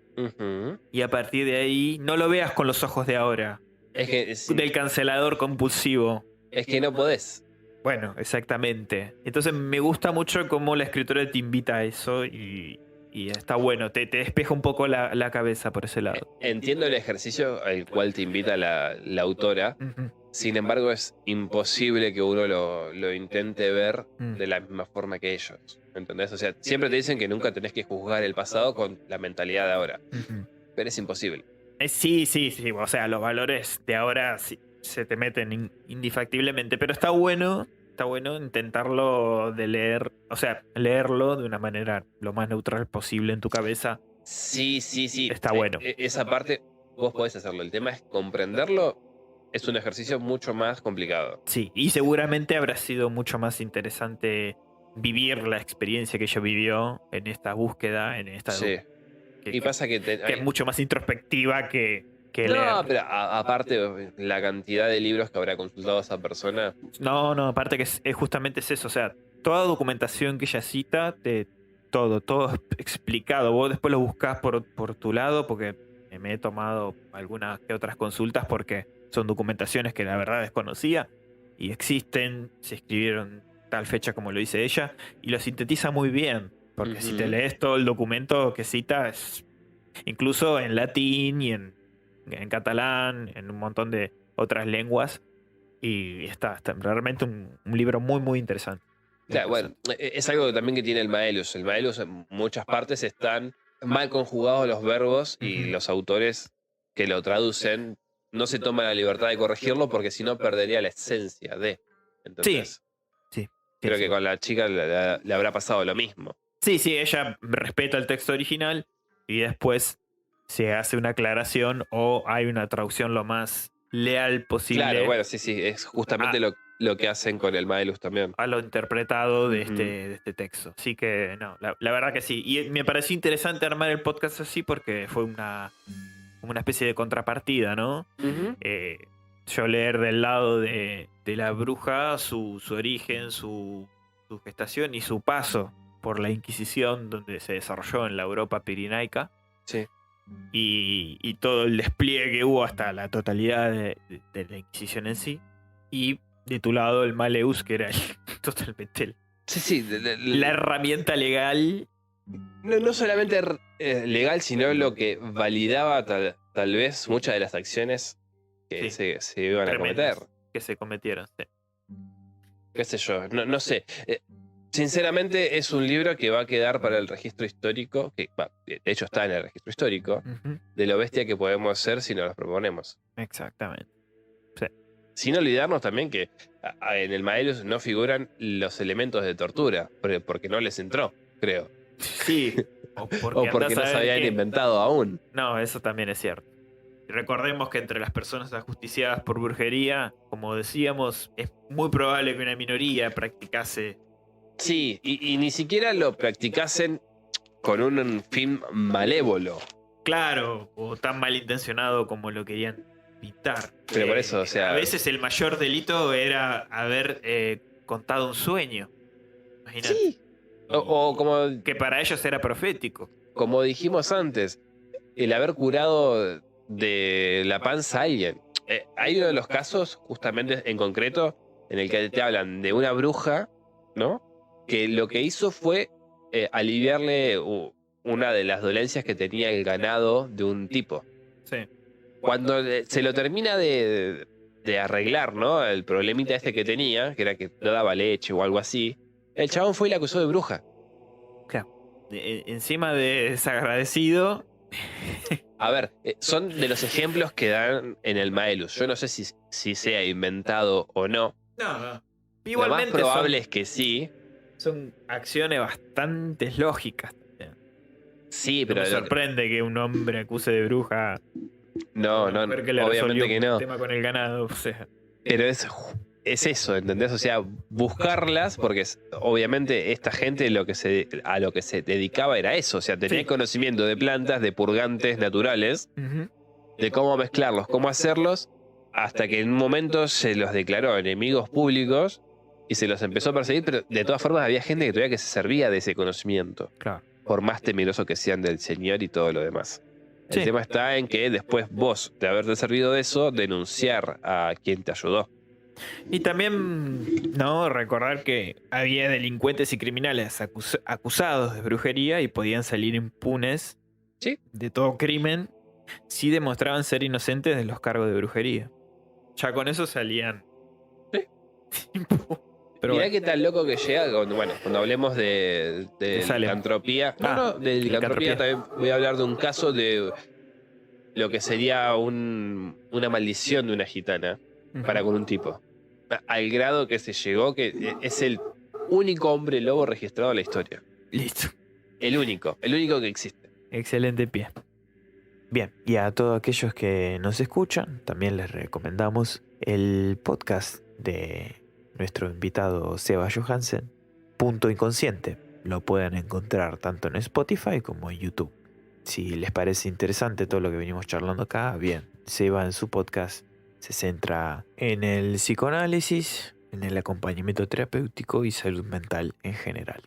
Speaker 2: Y a partir de ahí no lo veas con los ojos de ahora, del cancelador compulsivo.
Speaker 3: Es que no podés.
Speaker 2: Bueno, exactamente. Entonces me gusta mucho cómo la escritora te invita a eso, y está bueno, te despeja un poco la cabeza por ese lado.
Speaker 3: Entiendo el ejercicio al cual te invita la autora. Sin embargo, es imposible que uno lo intente ver de la misma forma que ellos. ¿Entendés? O sea, siempre te dicen que nunca tenés que juzgar el pasado con la mentalidad de ahora. Pero es imposible.
Speaker 2: Sí. O sea, los valores de ahora sí, se te meten indefectiblemente. Pero está bueno intentarlo de leer. O sea, leerlo de una manera lo más neutral posible en tu cabeza.
Speaker 3: Sí.
Speaker 2: Está bueno.
Speaker 3: Esa parte vos podés hacerlo. El tema es comprenderlo. Es un ejercicio mucho más complicado.
Speaker 2: Sí, y seguramente habrá sido mucho más interesante vivir la experiencia que ella vivió en esta búsqueda, en esta...
Speaker 3: Sí. Y pasa que
Speaker 2: es mucho más introspectiva que leer.
Speaker 3: No, pero aparte, la cantidad de libros que habrá consultado esa persona.
Speaker 2: No, aparte que es justamente es eso. O sea, toda documentación que ella cita, todo explicado. Vos después lo buscás por tu lado, porque me he tomado algunas que otras consultas porque son documentaciones que la verdad desconocía y existen, se escribieron tal fecha como lo dice ella, y lo sintetiza muy bien, porque si te lees todo el documento que cita, es incluso en latín y en catalán, en un montón de otras lenguas, y está realmente un libro muy, muy interesante.
Speaker 3: Claro, bueno, es algo también que tiene el Maelus. El Maelus en muchas partes están mal conjugados los verbos, y los autores que lo traducen no se toman la libertad de corregirlo, porque si no perdería la esencia de. Entonces,
Speaker 2: sí.
Speaker 3: Creo que con la chica le habrá pasado lo mismo.
Speaker 2: Sí, ella respeta el texto original y después se hace una aclaración o hay una traducción lo más leal posible.
Speaker 3: Claro, bueno, sí, es justamente lo que hacen con el Maelus también.
Speaker 2: A lo interpretado de este texto. Así que, no, la verdad que sí. Y me pareció interesante armar el podcast así porque fue una como una especie de contrapartida, ¿no?
Speaker 3: Ujú.
Speaker 2: Yo leer del lado de la bruja su origen, su gestación y su paso por la Inquisición, donde se desarrolló en la Europa pirinaica,
Speaker 3: Sí.
Speaker 2: y todo el despliegue que hubo hasta la totalidad de la Inquisición en sí. Y de tu lado el Maleus, que era totalmente
Speaker 3: Sí,
Speaker 2: la herramienta legal.
Speaker 3: no solamente legal, sino lo que validaba tal vez muchas de las acciones que
Speaker 2: Sí,
Speaker 3: se iban a
Speaker 2: tremendas
Speaker 3: cometer.
Speaker 2: que se cometieron. Sí.
Speaker 3: Qué sé yo, no sé. Sinceramente es un libro que va a quedar para el registro histórico, que de hecho está en el registro histórico,
Speaker 2: Ujú,
Speaker 3: de lo bestia que podemos ser si nos lo proponemos.
Speaker 2: exactamente.
Speaker 3: Sin olvidarnos también que en el Maelus no figuran los elementos de tortura, porque no les entró, creo.
Speaker 2: Sí, o porque,
Speaker 3: O porque
Speaker 2: andás
Speaker 3: no
Speaker 2: a
Speaker 3: se
Speaker 2: ver
Speaker 3: habían
Speaker 2: qué.
Speaker 3: inventado aún.
Speaker 2: No, eso también es cierto. Y recordemos que entre las personas ajusticiadas por brujería, como decíamos, es muy probable que una minoría practicase.
Speaker 3: Sí, y ni siquiera lo practicasen con un fin malévolo.
Speaker 2: Claro, o tan malintencionado como lo querían pintar.
Speaker 3: Pero por eso, o sea-
Speaker 2: A veces el mayor delito era haber contado un sueño. Imagínate.
Speaker 3: Sí. O como,
Speaker 2: Que para ellos era profético.
Speaker 3: como dijimos antes, el haber curado de la panza a alguien. Hay uno de los casos, justamente en concreto, en el que te hablan de una bruja, ¿no? Que lo que hizo fue aliviarle una de las dolencias que tenía el ganado de un tipo.
Speaker 2: Sí.
Speaker 3: Cuando se lo termina de arreglar, ¿no? El problemita este que tenía, que era que no daba leche o algo así, el chabón fue y la acusó de bruja.
Speaker 2: Claro. Encima de desagradecido.
Speaker 3: A ver, son de los ejemplos que dan en el Maelus. Yo no sé si sea inventado o no.
Speaker 2: No.
Speaker 3: Lo más
Speaker 2: Igualmente
Speaker 3: probable es que sí.
Speaker 2: son acciones bastante lógicas.
Speaker 3: Sí,
Speaker 2: No
Speaker 3: pero
Speaker 2: me sorprende que un hombre acuse de bruja a
Speaker 3: no,
Speaker 2: una
Speaker 3: no,
Speaker 2: mujer que le
Speaker 3: obviamente
Speaker 2: resolvió
Speaker 3: que
Speaker 2: un
Speaker 3: no.
Speaker 2: tema con el ganado. O sea,
Speaker 3: Pero es eso, ¿entendés? O sea, buscarlas, porque obviamente esta gente a lo que se dedicaba era eso. O sea, tenía
Speaker 2: Sí.
Speaker 3: conocimiento de plantas, de purgantes naturales,
Speaker 2: ujú,
Speaker 3: de cómo mezclarlos, cómo hacerlos, hasta que en un momento se los declaró enemigos públicos y se los empezó a perseguir, pero de todas formas había gente que todavía que se servía de ese conocimiento,
Speaker 2: claro.
Speaker 3: por más temeroso que sean del Señor y todo lo demás. El
Speaker 2: Sí.
Speaker 3: tema está en que después vos, de haberte servido de eso, denunciar a quien te ayudó.
Speaker 2: Y también, no, recordar que había delincuentes y criminales acusados de brujería y podían salir impunes
Speaker 3: Sí.
Speaker 2: de todo crimen si demostraban ser inocentes de los cargos de brujería. Ya con eso salían.
Speaker 3: Sí.
Speaker 2: impunes. Pero
Speaker 3: Mirá
Speaker 2: bueno,
Speaker 3: qué tan loco que llega, cuando hablemos de
Speaker 2: Salem.
Speaker 3: licantropía.
Speaker 2: Ah,
Speaker 3: De licantropía
Speaker 2: licantropía.
Speaker 3: también voy a hablar de un caso de lo que sería una maldición de una gitana para con un tipo. Al grado que se llegó que es el único hombre lobo registrado en la historia.
Speaker 2: Listo.
Speaker 3: El único que existe.
Speaker 2: Excelente pie.
Speaker 1: Bien, y a todos aquellos que nos escuchan, también les recomendamos el podcast de nuestro invitado Seba Johansen, Punto Inconsciente. Lo pueden encontrar tanto en Spotify como en YouTube. Si les parece interesante todo lo que venimos charlando acá, bien, Seba en su podcast se centra en el psicoanálisis, en el acompañamiento terapéutico y salud mental en general.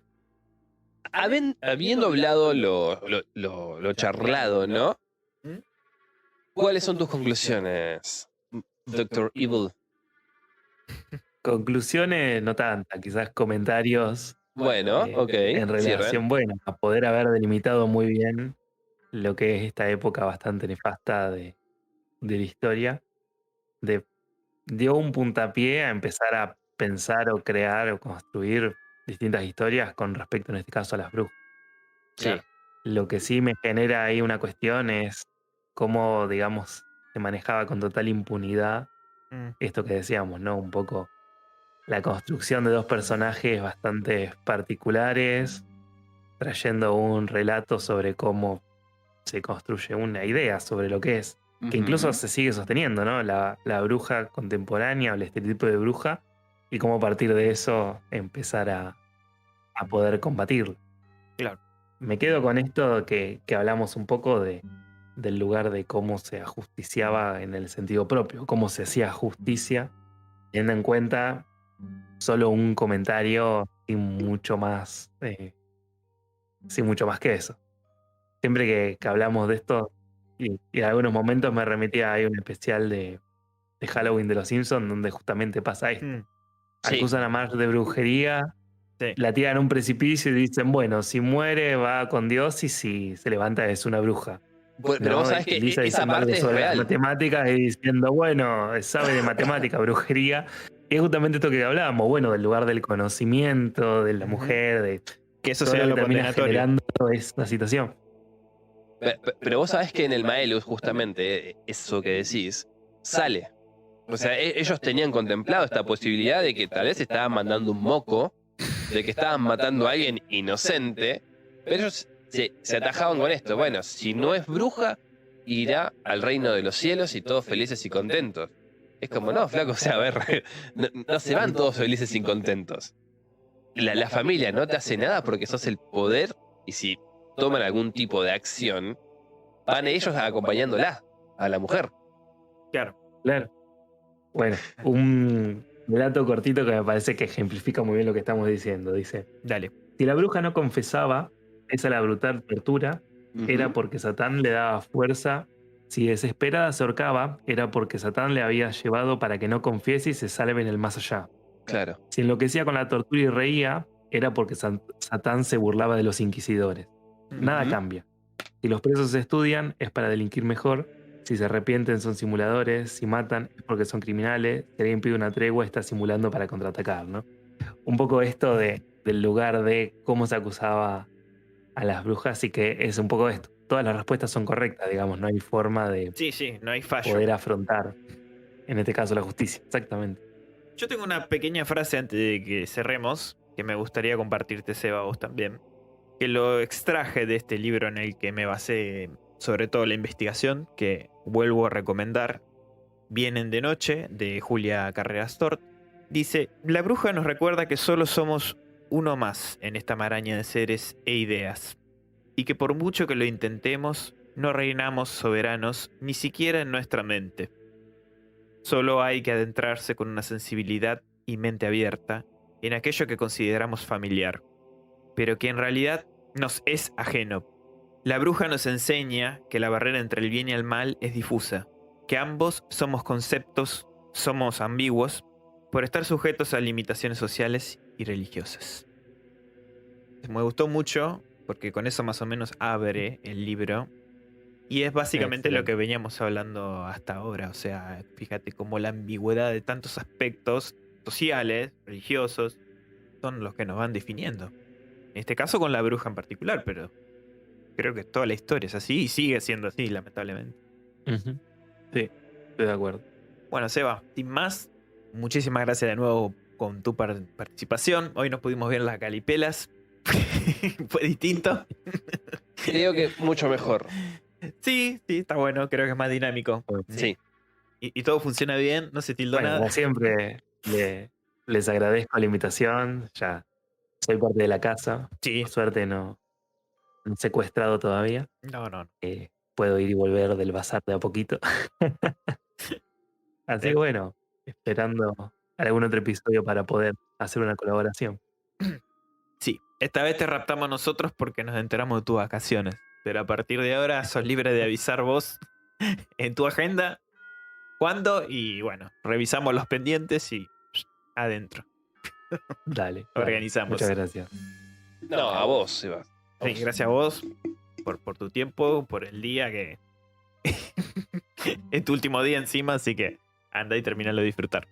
Speaker 3: Habiendo hablado lo charlado, ¿no? ¿Cuáles son tus conclusiones, Doctor Evil?
Speaker 4: Conclusiones no tantas, quizás comentarios
Speaker 3: Bueno, ok.
Speaker 4: en relación,
Speaker 3: Cierran.
Speaker 4: bueno, a poder haber delimitado muy bien lo que es esta época bastante nefasta de la historia. Dio un puntapié a empezar a pensar o crear o construir distintas historias con respecto, en este caso, a las brujas.
Speaker 3: Sí.
Speaker 4: Lo que sí me genera ahí una cuestión es cómo, digamos, se manejaba con total impunidad esto que decíamos, ¿no? Un poco la construcción de dos personajes bastante particulares, trayendo un relato sobre cómo se construye una idea sobre lo que es, que incluso se sigue sosteniendo, ¿no? La bruja contemporánea o el estereotipo de bruja, y cómo a partir de eso empezar a poder combatirlo.
Speaker 2: Claro.
Speaker 4: Me quedo con esto que hablamos un poco de del lugar de cómo se ajusticiaba en el sentido propio, cómo se hacía justicia, teniendo en cuenta solo un comentario sin mucho más que eso. Siempre que hablamos de esto, y en algunos momentos me remitía a un especial de Halloween de los Simpsons, donde justamente pasa esto.
Speaker 2: Mm,
Speaker 3: Sí.
Speaker 4: Acusan a Marge de brujería,
Speaker 2: sí.
Speaker 4: la tiran a un precipicio y dicen, bueno, si muere va con Dios y si se levanta es una bruja.
Speaker 3: Pero vos sabés
Speaker 4: Y
Speaker 3: que
Speaker 4: Lisa
Speaker 3: esa
Speaker 4: diciendo algo
Speaker 3: parte es
Speaker 4: sobre las
Speaker 3: real.
Speaker 4: matemáticas y diciendo, bueno, sabe de matemática, brujería. Y es justamente esto que hablábamos, bueno, del lugar del conocimiento, de la
Speaker 2: Ujú.
Speaker 4: mujer, de
Speaker 2: Que eso
Speaker 4: todo
Speaker 2: sea
Speaker 4: lo
Speaker 2: lo
Speaker 4: que termina
Speaker 2: condenatorio.
Speaker 4: generando esta situación.
Speaker 3: Pero vos sabés que en el Maelus, justamente, eso que decís, sale. O sea, ellos tenían contemplado esta posibilidad de que tal vez estaban mandando un moco, de que estaban matando a alguien inocente, pero ellos se atajaban con esto. Bueno, si no es bruja, irá al reino de los cielos y todos felices y contentos. Es como, no, flaco, o sea, a ver, no se van todos felices y contentos. La familia no te hace nada porque sos el poder y si toman algún tipo de acción, van ellos acompañándola, a la mujer.
Speaker 2: Claro.
Speaker 4: Claro. Bueno, un relato cortito que me parece que ejemplifica muy bien lo que estamos diciendo. Dice,
Speaker 2: Dale.
Speaker 4: si la bruja no confesaba, esa la brutal tortura, era
Speaker 3: Ujú.
Speaker 4: porque Satán le daba fuerza. Si desesperada se ahorcaba, era porque Satán le había llevado para que no confiese y se salve en el más allá.
Speaker 3: Claro.
Speaker 4: Si enloquecía con la tortura y reía, era porque Satán se burlaba de los inquisidores. Nada
Speaker 3: Ujú.
Speaker 4: cambia. Si los presos estudian, es para delinquir mejor. Si se arrepienten, son simuladores. Si matan, es porque son criminales. Si alguien pide una tregua, está simulando para contraatacar, ¿no? Un poco esto del lugar de cómo se acusaba a las brujas y que es un poco esto. Todas las respuestas son correctas, digamos. No hay forma de
Speaker 2: Sí, sí, no hay fallo.
Speaker 4: poder afrontar, en este caso, la justicia. Exactamente.
Speaker 2: Yo tengo una pequeña frase antes de que cerremos, que me gustaría compartirte, Seba, a vos también. Que lo extraje de este libro en el que me basé sobre todo la investigación, que vuelvo a recomendar, Vienen de noche, de Julia Carreras Tort. Dice, la bruja nos recuerda que solo somos uno más en esta maraña de seres e ideas, y que por mucho que lo intentemos, no reinamos soberanos ni siquiera en nuestra mente. Solo hay que adentrarse con una sensibilidad y mente abierta en aquello que consideramos familiar, pero que en realidad nos es ajeno. La bruja nos enseña que la barrera entre el bien y el mal es difusa, que ambos somos conceptos, somos ambiguos, por estar sujetos a limitaciones sociales y religiosas. Me gustó mucho, porque con eso más o menos abre el libro, y es básicamente lo
Speaker 4: Excelente.
Speaker 2: que veníamos hablando hasta ahora. O sea, fíjate cómo la ambigüedad de tantos aspectos sociales, religiosos, son los que nos van definiendo. En este caso con la bruja en particular, pero creo que toda la historia es así y sigue siendo así, lamentablemente.
Speaker 4: Ujú. Sí, estoy de acuerdo.
Speaker 2: Bueno, Seba, sin más, muchísimas gracias de nuevo con tu participación. Hoy nos pudimos ver las galipelas. Fue distinto.
Speaker 3: Creo que mucho mejor.
Speaker 2: Sí, sí, está bueno. Creo que es más dinámico.
Speaker 3: Sí.
Speaker 2: Y todo funciona bien, no se tildó
Speaker 4: Bueno,
Speaker 2: nada.
Speaker 4: como siempre, les agradezco la invitación. Ya soy parte de la casa.
Speaker 2: Sí.
Speaker 4: Por suerte no han secuestrado todavía.
Speaker 2: No, no.
Speaker 4: Puedo ir y volver del bazar de a poquito. Así que bueno, esperando algún otro episodio para poder hacer una colaboración.
Speaker 2: Sí, esta vez te raptamos nosotros porque nos enteramos de tus vacaciones. Pero a partir de ahora sos libre de avisar vos en tu agenda cuándo y bueno, revisamos los pendientes y adentro.
Speaker 4: Dale.
Speaker 2: Organizamos.
Speaker 4: Muchas gracias.
Speaker 3: No, a vos, Seba.
Speaker 2: Sí, gracias a vos por tu tiempo, por el día que es tu último día encima, así que anda y terminalo de disfrutar.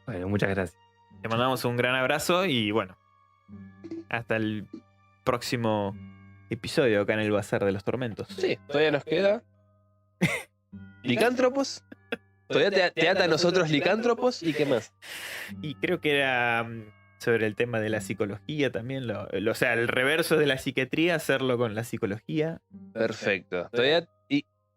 Speaker 4: Bueno, muchas gracias.
Speaker 2: Te mandamos un gran abrazo y bueno, hasta el próximo episodio acá en el Bazar de los Tormentos.
Speaker 3: Sí, todavía nos queda. ¿Licántropos? ¿Todavía te ata a nosotros licántropos? ¿Y qué más?
Speaker 2: Y creo que era sobre el tema de la psicología también, o sea, el reverso de la psiquiatría, hacerlo con la psicología.
Speaker 3: Perfecto. Todavía.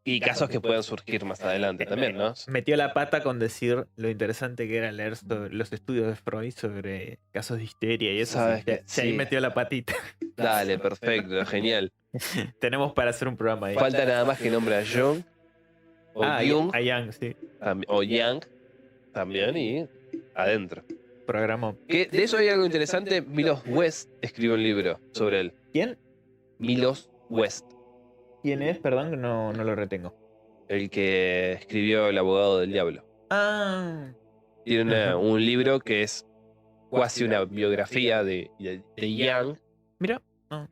Speaker 3: Y casos que puedan surgir más adelante también, ¿no?
Speaker 2: Metió la pata con decir lo interesante que era leer los estudios de Freud sobre casos de histeria y eso.
Speaker 3: Sabes
Speaker 2: Sí,
Speaker 3: que
Speaker 2: sí, ahí
Speaker 3: sí.
Speaker 2: metió la patita.
Speaker 3: Dale, perfecto, genial.
Speaker 2: Tenemos para hacer un programa ahí.
Speaker 3: Falta nada más que nombre a Jung o Jung
Speaker 2: a Young, sí.
Speaker 3: o Yang también y adentro.
Speaker 2: Programó.
Speaker 3: Que de eso hay algo interesante. Milos West escribió un libro sobre él.
Speaker 2: ¿Quién?
Speaker 3: Milos West,
Speaker 2: ¿Quién es? Perdón, que no lo retengo.
Speaker 3: el que escribió El abogado del diablo.
Speaker 2: Ah.
Speaker 3: Tiene
Speaker 4: Ajá.
Speaker 3: un libro que es casi una biografía de Yang
Speaker 2: Mira.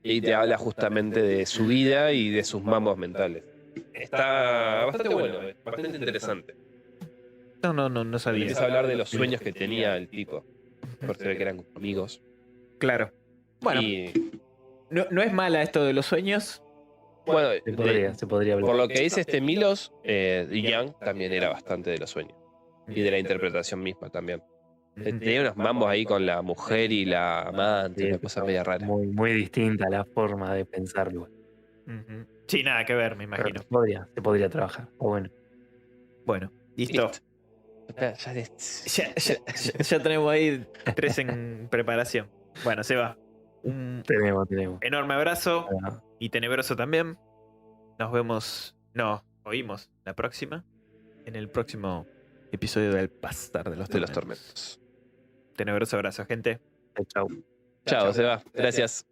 Speaker 3: y te habla justamente de su vida y de sus mambos mentales. Está bastante bueno, bastante interesante.
Speaker 2: No sabía.
Speaker 3: Empieza a hablar de los sueños que tenía el tipo. Por se ve que eran amigos.
Speaker 2: Claro. Bueno,
Speaker 3: Y
Speaker 2: no es mala esto de los sueños.
Speaker 3: bueno,
Speaker 4: Se podría hablar.
Speaker 3: por lo que dice este Milos, Yang también era bastante de los sueños. Y de la interpretación misma también. Tenía unos mambos ahí con la mujer y la amante,
Speaker 4: Sí,
Speaker 3: una cosa media rara.
Speaker 4: Muy, muy distinta la forma de pensarlo.
Speaker 2: Ujú. Sí, nada que ver, me
Speaker 4: Pero
Speaker 2: imagino.
Speaker 4: se podría trabajar. Está bueno.
Speaker 2: Bueno, listo.
Speaker 3: Listo. Espera,
Speaker 2: Ya tenemos ahí 3 en preparación. Bueno, se va. Un
Speaker 4: Tenemos.
Speaker 2: enorme abrazo
Speaker 4: Ah,
Speaker 2: y tenebroso también. Nos vemos, no, oímos la próxima, en el próximo episodio del Pasar de los
Speaker 3: de los
Speaker 2: Tormentos.
Speaker 3: tormentos.
Speaker 2: Tenebroso abrazo, gente.
Speaker 4: chau.
Speaker 3: Chao, Seba. Gracias.